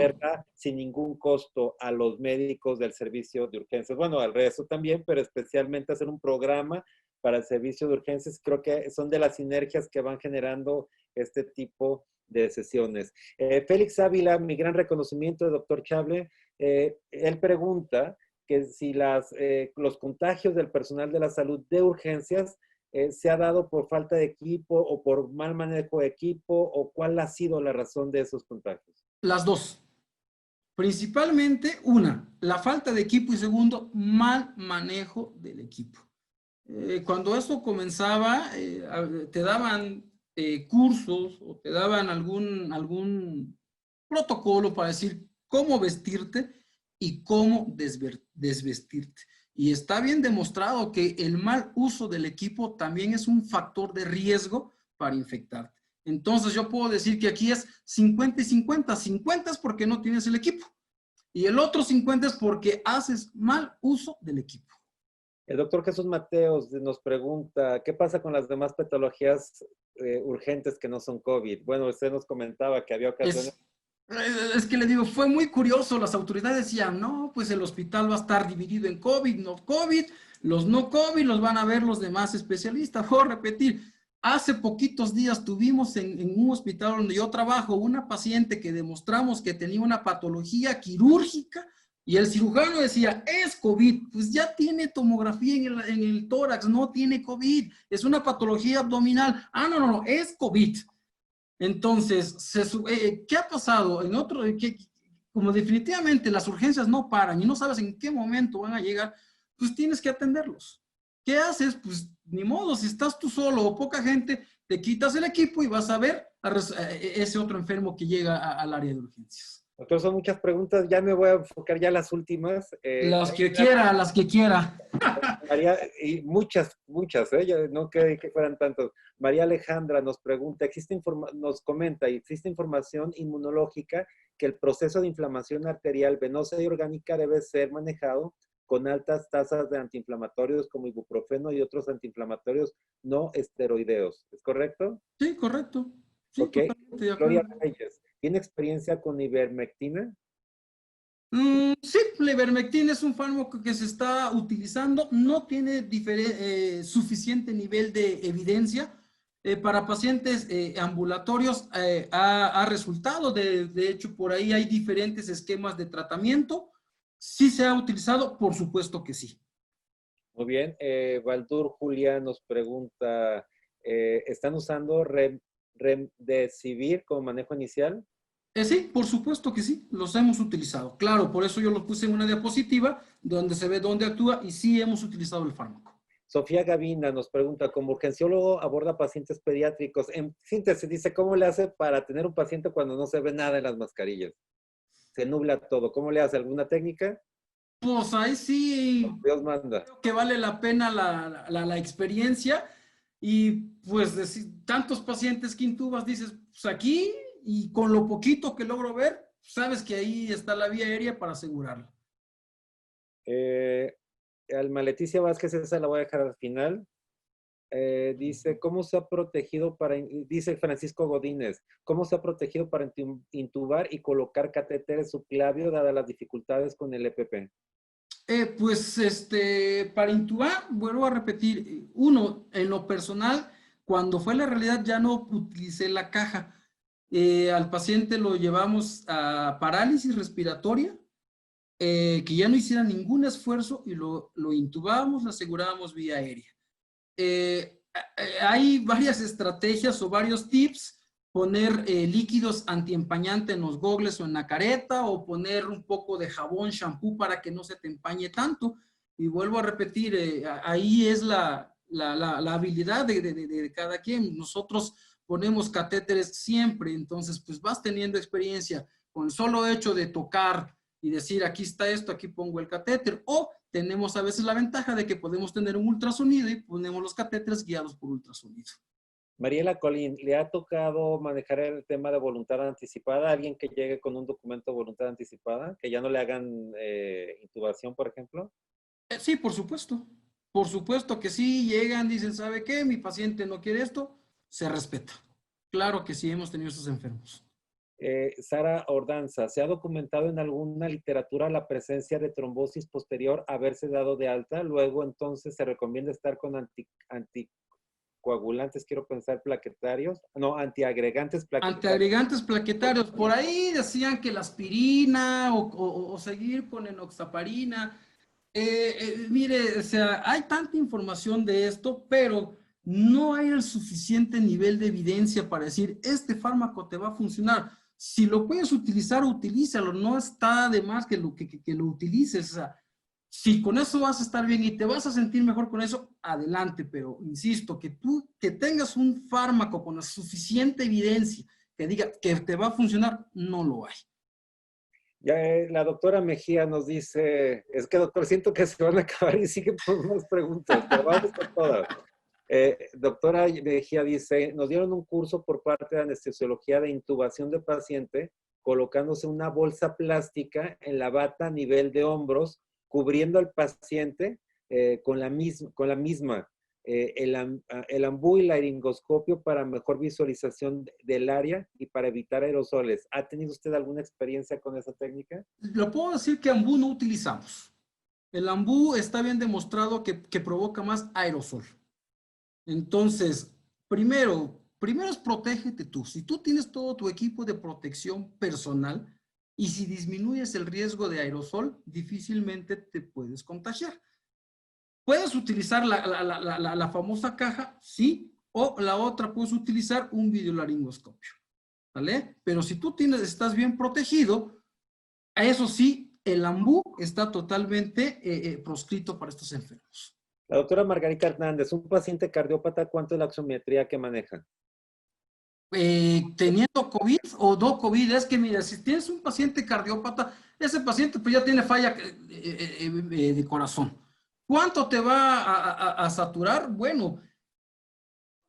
Sin ningún costo a los médicos del servicio de urgencias. Bueno, al resto también, pero especialmente hacer un programa para el servicio de urgencias. Creo que son de las sinergias que van generando este tipo de sesiones. Félix Ávila, mi gran reconocimiento de doctor Chable, él pregunta que si los contagios del personal de la salud de urgencias se ha dado por falta de equipo o por mal manejo de equipo, o cuál ha sido la razón de esos contagios. Las dos. Principalmente, la falta de equipo, y segundo, mal manejo del equipo. Cuando esto comenzaba, te daban cursos o te daban algún protocolo para decir cómo vestirte y cómo desvestirte. Y está bien demostrado que el mal uso del equipo también es un factor de riesgo para infectarte. Entonces yo puedo decir que aquí es 50 y 50. 50 es porque no tienes el equipo y el otro 50 es porque haces mal uso del equipo. El doctor Jesús Mateos nos pregunta, ¿qué pasa con las demás patologías urgentes que no son COVID? Bueno, usted nos comentaba que había ocasiones... Es que le digo, fue muy curioso. Las autoridades decían, no, pues el hospital va a estar dividido en COVID, no COVID. Los no COVID los van a ver los demás especialistas. Voy a repetir, hace poquitos días tuvimos en un hospital donde yo trabajo una paciente que demostramos que tenía una patología quirúrgica y el cirujano decía, es COVID. Pues ya tiene tomografía en el tórax, no tiene COVID. Es una patología abdominal. No, es COVID. Entonces, ¿qué ha pasado? Como definitivamente las urgencias no paran y no sabes en qué momento van a llegar, pues tienes que atenderlos. ¿Qué haces? Pues ni modo, si estás tú solo o poca gente, te quitas el equipo y vas a ver a ese otro enfermo que llega al área de urgencias. Doctor, son muchas preguntas. Ya me voy a enfocar ya las últimas. Las que quiera, las que quiera. María, y muchas, no que fueran tantos. María Alejandra nos pregunta, nos comenta, existe información inmunológica que el proceso de inflamación arterial, venosa y orgánica debe ser manejado con altas tasas de antiinflamatorios como ibuprofeno y otros antiinflamatorios no esteroideos. ¿Es correcto? Sí, correcto. Sí, Ok. totalmente de Gloria acuerdo. Reyes, ¿tiene experiencia con ivermectina? Sí, la ivermectina es un fármaco que se está utilizando, no tiene suficiente nivel de evidencia. Para pacientes ambulatorios ha resultado, de hecho por ahí hay diferentes esquemas de tratamiento. ¿Sí se ha utilizado? Por supuesto que sí. Muy bien. Baldur Julia nos pregunta, ¿están usando Remdesivir como manejo inicial? Sí, por supuesto que sí, los hemos utilizado. Claro, por eso yo lo puse en una diapositiva donde se ve dónde actúa y sí hemos utilizado el fármaco. Sofía Gavina nos pregunta, como urgenciólogo aborda pacientes pediátricos. En síntesis, dice, ¿cómo le hace para tener un paciente cuando no se ve nada en las mascarillas? Se nubla todo. ¿Cómo le hace? ¿Alguna técnica? Pues ahí sí Dios manda. creo que vale la pena la experiencia y pues tantos pacientes que intubas, dices, pues aquí y con lo poquito que logro ver, sabes que ahí está la vía aérea para asegurarla. Alma Leticia Vázquez, esa la voy a dejar al final. Dice, ¿cómo se ha protegido dice Francisco Godínez, ¿cómo se ha protegido para intubar y colocar catéteres subclavio dadas las dificultades con el EPP? Para intubar, vuelvo a repetir, uno, en lo personal, cuando fue la realidad ya no utilicé la caja. Al paciente lo llevamos a parálisis respiratoria, que ya no hiciera ningún esfuerzo y lo intubábamos, le asegurábamos vía aérea. Hay varias estrategias o varios tips, poner líquidos antiempañantes en los gogles o en la careta, o poner un poco de jabón, shampoo para que no se te empañe tanto. Y vuelvo a repetir, ahí es la habilidad de cada quien. Nosotros ponemos catéteres siempre, entonces pues vas teniendo experiencia con el solo hecho de tocar y decir, aquí está esto, aquí pongo el catéter, o tenemos a veces la ventaja de que podemos tener un ultrasonido y ponemos los catéteres guiados por ultrasonido. Mariela Colín, ¿le ha tocado manejar el tema de voluntad anticipada? ¿Alguien que llegue con un documento de voluntad anticipada? ¿Que ya no le hagan intubación, por ejemplo? Sí, por supuesto. Por supuesto que sí, llegan, dicen, ¿sabe qué? Mi paciente no quiere esto, se respeta. Claro que sí, hemos tenido esos enfermos. Sara Ordanza, ¿se ha documentado en alguna literatura la presencia de trombosis posterior a haberse dado de alta? Luego, entonces, ¿se recomienda estar con anticoagulantes, quiero pensar, plaquetarios? No, antiagregantes plaquetarios. Antiagregantes plaquetarios. Por ahí decían que la aspirina o seguir con enoxaparina. Mire, o sea, hay tanta información de esto, pero no hay el suficiente nivel de evidencia para decir, este fármaco te va a funcionar. Si lo puedes utilizar, utilízalo. No está de más que lo utilices. O sea, si con eso vas a estar bien y te vas a sentir mejor con eso, adelante. Pero insisto, que tengas un fármaco con la suficiente evidencia que diga que te va a funcionar, no lo hay. Ya la doctora Mejía nos dice, es que doctor, siento que se van a acabar y siguen por más preguntas, pero vamos con todas. Doctora Mejía dice, nos dieron un curso por parte de anestesiología de intubación de paciente, colocándose una bolsa plástica en la bata a nivel de hombros, cubriendo al paciente con la misma el ambú y la laringoscopio para mejor visualización del área y para evitar aerosoles. ¿Ha tenido usted alguna experiencia con esa técnica? Lo puedo decir que ambú no utilizamos. El ambú está bien demostrado que provoca más aerosol. Entonces, primero es protégete tú. Si tú tienes todo tu equipo de protección personal y si disminuyes el riesgo de aerosol, difícilmente te puedes contagiar. Puedes utilizar la famosa caja, sí, o la otra puedes utilizar un videolaringoscopio, ¿vale? Pero si tú estás bien protegido, a eso sí, el ambú está totalmente proscrito para estos enfermos. La doctora Margarita Hernández, un paciente cardiópata, ¿cuánto es la oximetría que maneja? teniendo COVID o no COVID. Es que mira, si tienes un paciente cardiópata, ese paciente pues ya tiene falla de corazón. ¿Cuánto te va a saturar? Bueno,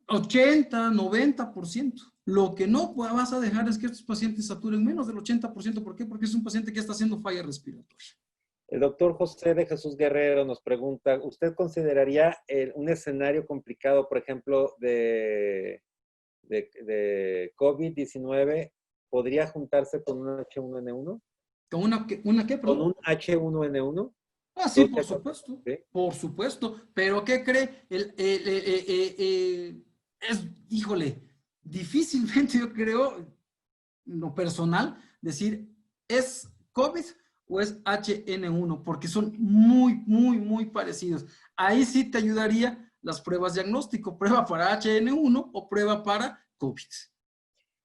80, 90%. Lo que no vas a dejar es que estos pacientes saturen menos del 80%. ¿Por qué? Porque es un paciente que está haciendo falla respiratoria. El doctor José de Jesús Guerrero nos pregunta, ¿usted consideraría un escenario complicado, por ejemplo, de COVID-19, podría juntarse con un H1N1? ¿Con una qué, ¿Con perdón? un H1N1? Ah, sí, por supuesto, ¿Sí? por supuesto. Pero ¿qué cree? Híjole, difícilmente yo creo, en lo personal, decir, ¿es COVID o es HN1? Porque son muy, muy, muy parecidos. Ahí sí te ayudaría las pruebas diagnóstico, prueba para HN1 o prueba para COVID.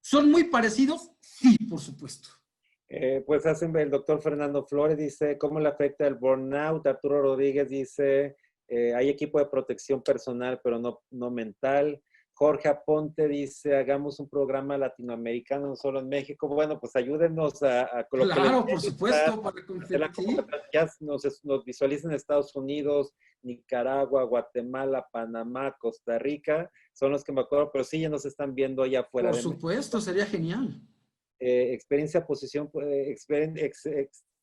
¿Son muy parecidos? Sí, por supuesto. Pues hacen el doctor Fernando Flores dice, ¿cómo le afecta el burnout? Arturo Rodríguez dice, hay equipo de protección personal, pero no mental. Jorge Aponte dice, hagamos un programa latinoamericano, no solo en México. Bueno, pues ayúdenos a lo que les Claro, por supuesto, para ¿sí? Ya nos visualizan Estados Unidos, Nicaragua, Guatemala, Panamá, Costa Rica, son los que me acuerdo, pero sí ya nos están viendo allá afuera por de México. supuesto, sería genial. Experiencia, posición,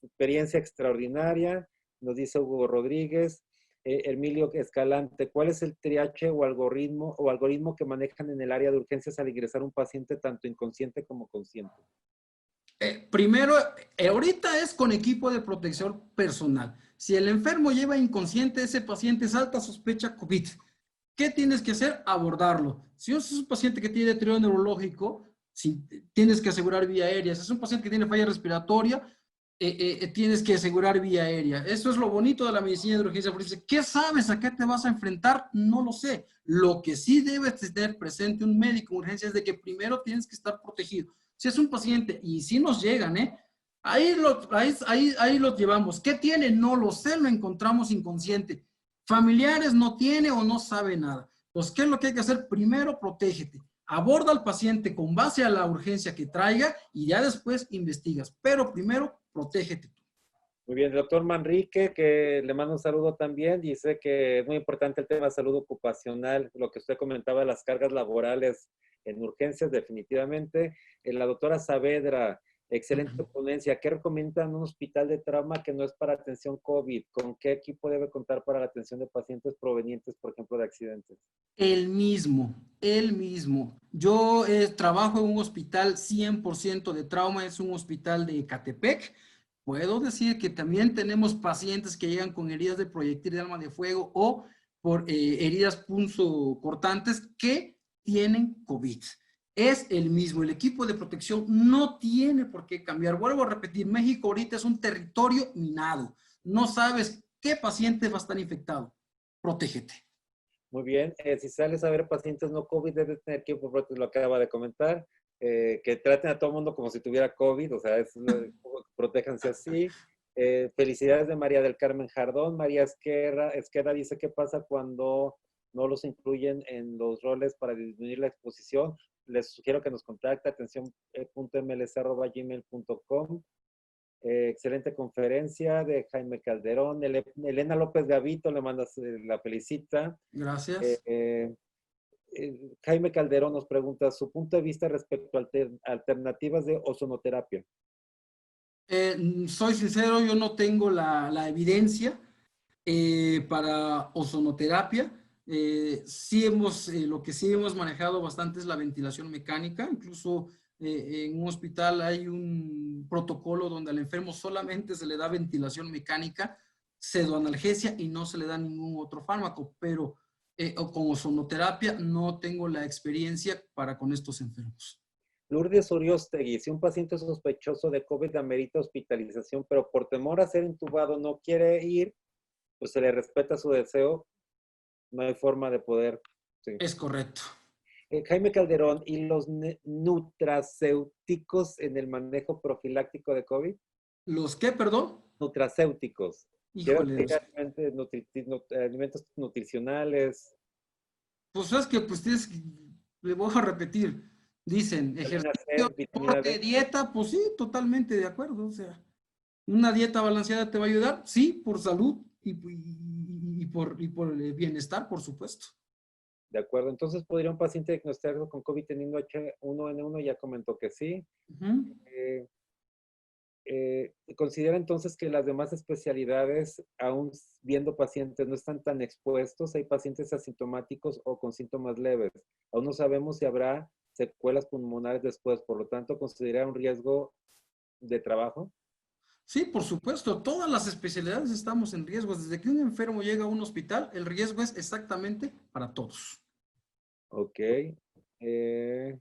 experiencia extraordinaria, nos dice Hugo Rodríguez. Emilio Escalante, ¿cuál es el triaje o algoritmo que manejan en el área de urgencias al ingresar un paciente tanto inconsciente como consciente? Primero, ahorita es con equipo de protección personal. Si el enfermo lleva inconsciente, ese paciente es alta sospecha COVID. ¿Qué tienes que hacer? Abordarlo. Si es un paciente que tiene deterioro neurológico, si tienes que asegurar vía aérea. Si es un paciente que tiene falla respiratoria, tienes que asegurar vía aérea. Eso es lo bonito de la medicina de urgencia forense. ¿Qué sabes? ¿A qué te vas a enfrentar? No lo sé. Lo que sí debes tener presente un médico en urgencia es de que primero tienes que estar protegido. Si es un paciente, y si nos llegan, ahí los llevamos. ¿Qué tiene? No lo sé, lo encontramos inconsciente. Familiares no tiene o no sabe nada. Pues, ¿qué es lo que hay que hacer? Primero, protégete. Aborda al paciente con base a la urgencia que traiga y ya después investigas. Pero primero, protégete tú. Muy bien, el doctor Manrique, que le mando un saludo también, dice que es muy importante el tema de salud ocupacional, lo que usted comentaba, las cargas laborales en urgencias, definitivamente. La doctora Saavedra, excelente ponencia. ¿Qué recomiendan un hospital de trauma que no es para atención COVID? ¿Con qué equipo debe contar para la atención de pacientes provenientes, por ejemplo, de accidentes? El mismo. Yo trabajo en un hospital 100% de trauma, es un hospital de Ecatepec. Puedo decir que también tenemos pacientes que llegan con heridas de proyectil de arma de fuego o por heridas punzocortantes que tienen COVID. Es el mismo. El equipo de protección no tiene por qué cambiar. Vuelvo a repetir, México ahorita es un territorio minado. No sabes qué paciente va a estar infectado. Protégete. Muy bien. Si sales a ver pacientes no COVID, debes tener equipo, lo acaba de comentar. Que traten a todo el mundo como si tuviera COVID, o sea, protéjanse así. Felicidades de María del Carmen Jardón. María Esquerra dice, ¿qué pasa cuando no los incluyen en los roles para disminuir la exposición? Les sugiero que nos contacte, atención.mlc@gmail.com. Excelente conferencia de Jaime Calderón. Elena López Gavito, le mandas la felicita. Gracias. Jaime Calderón nos pregunta su punto de vista respecto a alternativas de ozonoterapia. Soy sincero, yo no tengo la evidencia para ozonoterapia. Lo que sí hemos manejado bastante es la ventilación mecánica. Incluso en un hospital hay un protocolo donde al enfermo solamente se le da ventilación mecánica, pseudoanalgesia y no se le da ningún otro fármaco, pero con ozonoterapia no tengo la experiencia para con estos enfermos. Lourdes Uriostegui, si un paciente sospechoso de COVID amerita hospitalización, pero por temor a ser intubado no quiere ir, pues se le respeta su deseo, no hay forma de poder. Sí. Es correcto. Jaime Calderón, ¿y los nutracéuticos en el manejo profiláctico de COVID? ¿Los qué, perdón? Nutracéuticos. Híjole. Alimentos nutricionales. Pues es que, le voy a repetir, Dicen, Vitamina ejercicio, C, vitamina deporte, D. dieta, pues sí, totalmente de acuerdo. O sea, una dieta balanceada te va a ayudar, sí, por salud y por el bienestar, por supuesto. De acuerdo. Entonces, ¿podría un paciente diagnosticarse con COVID teniendo H1N1? Ya comentó que sí. Ujú. ¿Considera entonces que las demás especialidades, aún viendo pacientes, no están tan expuestos? Hay pacientes asintomáticos o con síntomas leves. Aún no sabemos si habrá secuelas pulmonares después. Por lo tanto, ¿considera un riesgo de trabajo? Sí, por supuesto, todas las especialidades estamos en riesgo. Desde que un enfermo llega a un hospital, el riesgo es exactamente para todos. Ok. Eh,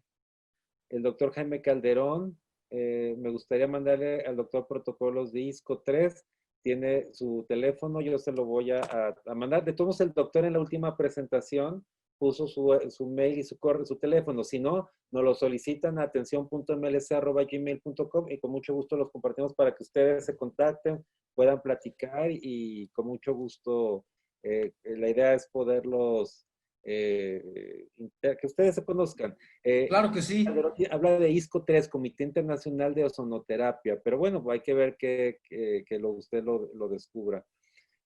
el doctor Jaime Calderón, me gustaría mandarle al doctor protocolos de ISCO 3. Tiene su teléfono, yo se lo voy a mandar. De todos modos, el doctor en la última presentación puso su mail y su correo, su teléfono. Si no, nos lo solicitan a atención.mlc@gmail.com y con mucho gusto los compartimos para que ustedes se contacten, puedan platicar y con mucho gusto la idea es poderlos, que ustedes se conozcan. Claro que sí. Habla de ISCO 3, Comité Internacional de Ozonoterapia, pero bueno, hay que ver que usted lo descubra.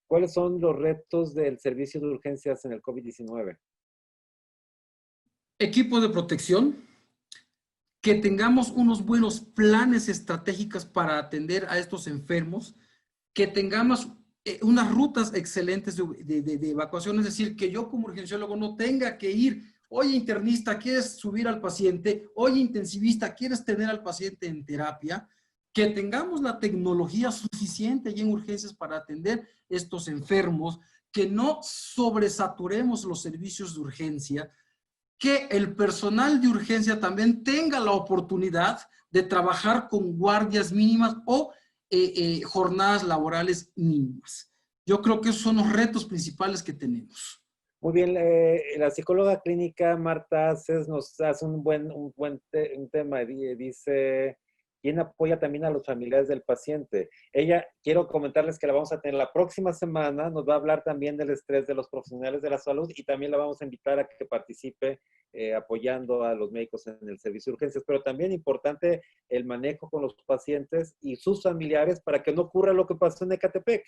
¿Cuáles son los retos del servicio de urgencias en el COVID-19? Equipo de protección, que tengamos unos buenos planes estratégicos para atender a estos enfermos, que tengamos unas rutas excelentes de evacuación, es decir, que yo como urgenciólogo no tenga que ir, oye internista, ¿quieres subir al paciente? Oye intensivista, ¿quieres tener al paciente en terapia? Que tengamos la tecnología suficiente y en urgencias para atender estos enfermos, que no sobresaturemos los servicios de urgencia, que el personal de urgencia también tenga la oportunidad de trabajar con guardias mínimas o jornadas laborales mínimas. Yo creo que esos son los retos principales que tenemos. Muy bien, la psicóloga clínica Marta Aces nos hace un tema. Dice, ¿quién apoya también a los familiares del paciente? Ella, quiero comentarles que la vamos a tener la próxima semana, nos va a hablar también del estrés de los profesionales de la salud y también la vamos a invitar a que participe apoyando a los médicos en el servicio de urgencias, pero también importante el manejo con los pacientes y sus familiares para que no ocurra lo que pasó en Ecatepec,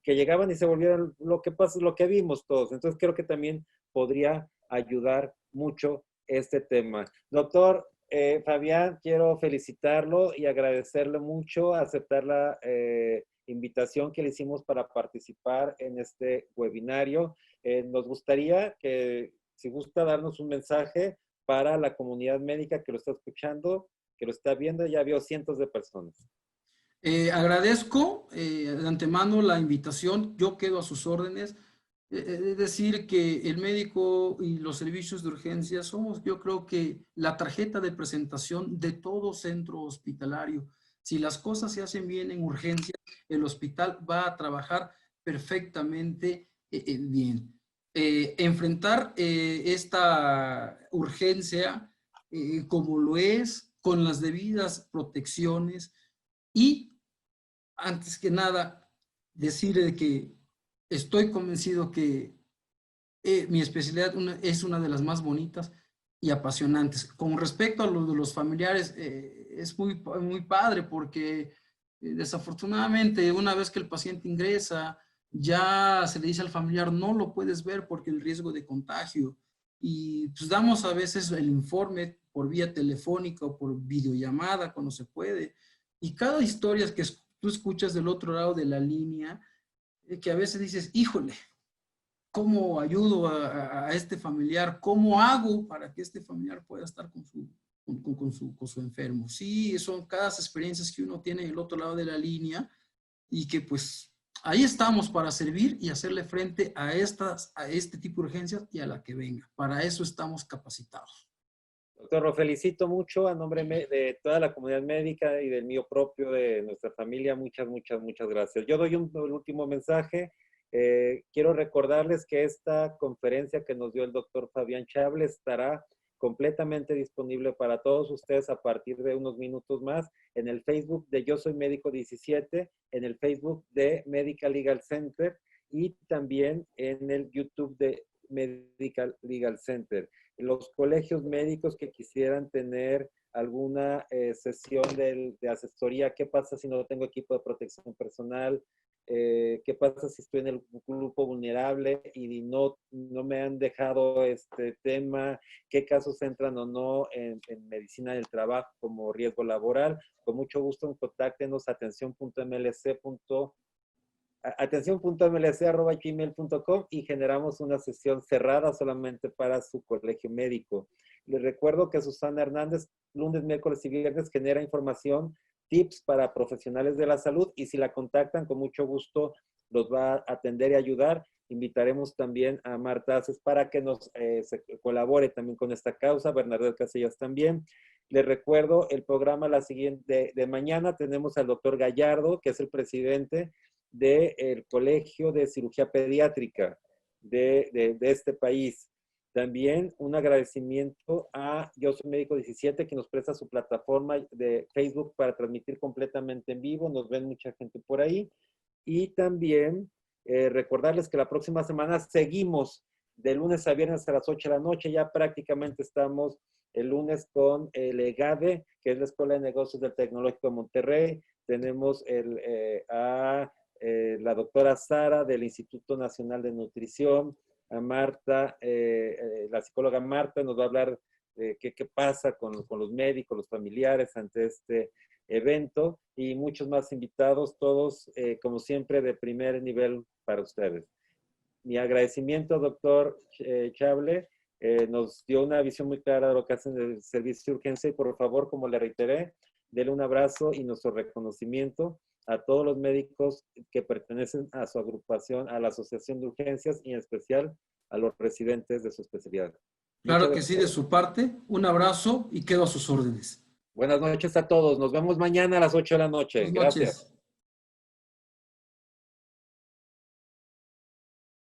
que llegaban y se volvieron lo que pasa, lo que vimos todos. Entonces creo que también podría ayudar mucho este tema. Doctor Fabián, quiero felicitarlo y agradecerle mucho aceptar la invitación que le hicimos para participar en este webinario. Nos gustaría que, si gusta, darnos un mensaje para la comunidad médica que lo está escuchando, que lo está viendo, ya vio cientos de personas. Agradezco de antemano la invitación, yo quedo a sus órdenes. Es decir, que el médico y los servicios de urgencia somos, yo creo que la tarjeta de presentación de todo centro hospitalario. Si las cosas se hacen bien en urgencia, el hospital va a trabajar perfectamente bien. Enfrentar esta urgencia como lo es, con las debidas protecciones y antes que nada, decir que estoy convencido que mi especialidad es una de las más bonitas y apasionantes. Con respecto a lo de los familiares, es muy padre porque desafortunadamente una vez que el paciente ingresa, ya se le dice al familiar, no lo puedes ver porque el riesgo de contagio. Y pues damos a veces el informe por vía telefónica o por videollamada cuando se puede. Y cada historia que tú escuchas del otro lado de la línea, que a veces dices, híjole, ¿cómo ayudo a este familiar? ¿Cómo hago para que este familiar pueda estar con su enfermo? Sí, son cada experiencias que uno tiene del otro lado de la línea y que pues ahí estamos para servir y hacerle frente a este tipo de urgencias y a la que venga. Para eso estamos capacitados. Doctor, lo felicito mucho a nombre de toda la comunidad médica y del mío propio, de nuestra familia. Muchas, muchas, muchas gracias. Yo doy un último mensaje. Quiero recordarles que esta conferencia que nos dio el doctor Fabián Chable estará completamente disponible para todos ustedes a partir de unos minutos más en el Facebook de Yo Soy Médico 17, en el Facebook de Medical Legal Center y también en el YouTube de Medical Legal Center. los colegios médicos que quisieran tener alguna sesión de asesoría. ¿Qué pasa si no tengo equipo de protección personal? ¿Qué pasa si estoy en el grupo vulnerable y no me han dejado este tema? ¿Qué casos entran o no en medicina del trabajo como riesgo laboral? Con mucho gusto, contáctenos atención.mlc@gmail.com y generamos una sesión cerrada solamente para su colegio médico. Les recuerdo que Susana Hernández, lunes, miércoles y viernes, genera información, tips para profesionales de la salud, y si la contactan, con mucho gusto los va a atender y ayudar. Invitaremos también a Marta Aces para que nos colabore también con esta causa, Bernadette Casillas también. Les recuerdo el programa de mañana. Tenemos al doctor Gallardo, que es el presidente del Colegio de Cirugía Pediátrica de este país. También un agradecimiento a Yo Soy Médico 17, que nos presta su plataforma de Facebook para transmitir completamente en vivo. Nos ven mucha gente por ahí. Y también recordarles que la próxima semana seguimos de lunes a viernes a las 8 de la noche. Ya prácticamente estamos el lunes con el EGADE, que es la Escuela de Negocios del Tecnológico de Monterrey. Tenemos la doctora Sara del Instituto Nacional de Nutrición, a Marta, la psicóloga Marta nos va a hablar de qué pasa con los médicos, los familiares ante este evento, y muchos más invitados, todos como siempre de primer nivel para ustedes. Mi agradecimiento, doctor Chable, nos dio una visión muy clara de lo que hacen el servicio de urgencia, y por favor, como le reiteré, denle un abrazo y nuestro reconocimiento a todos los médicos que pertenecen a su agrupación, a la Asociación de Urgencias, y en especial a los residentes de su especialidad. Claro que sí, de su parte. Un abrazo y quedo a sus órdenes. Buenas noches a todos. Nos vemos mañana a las 8 de la noche. Buenas Gracias. noches.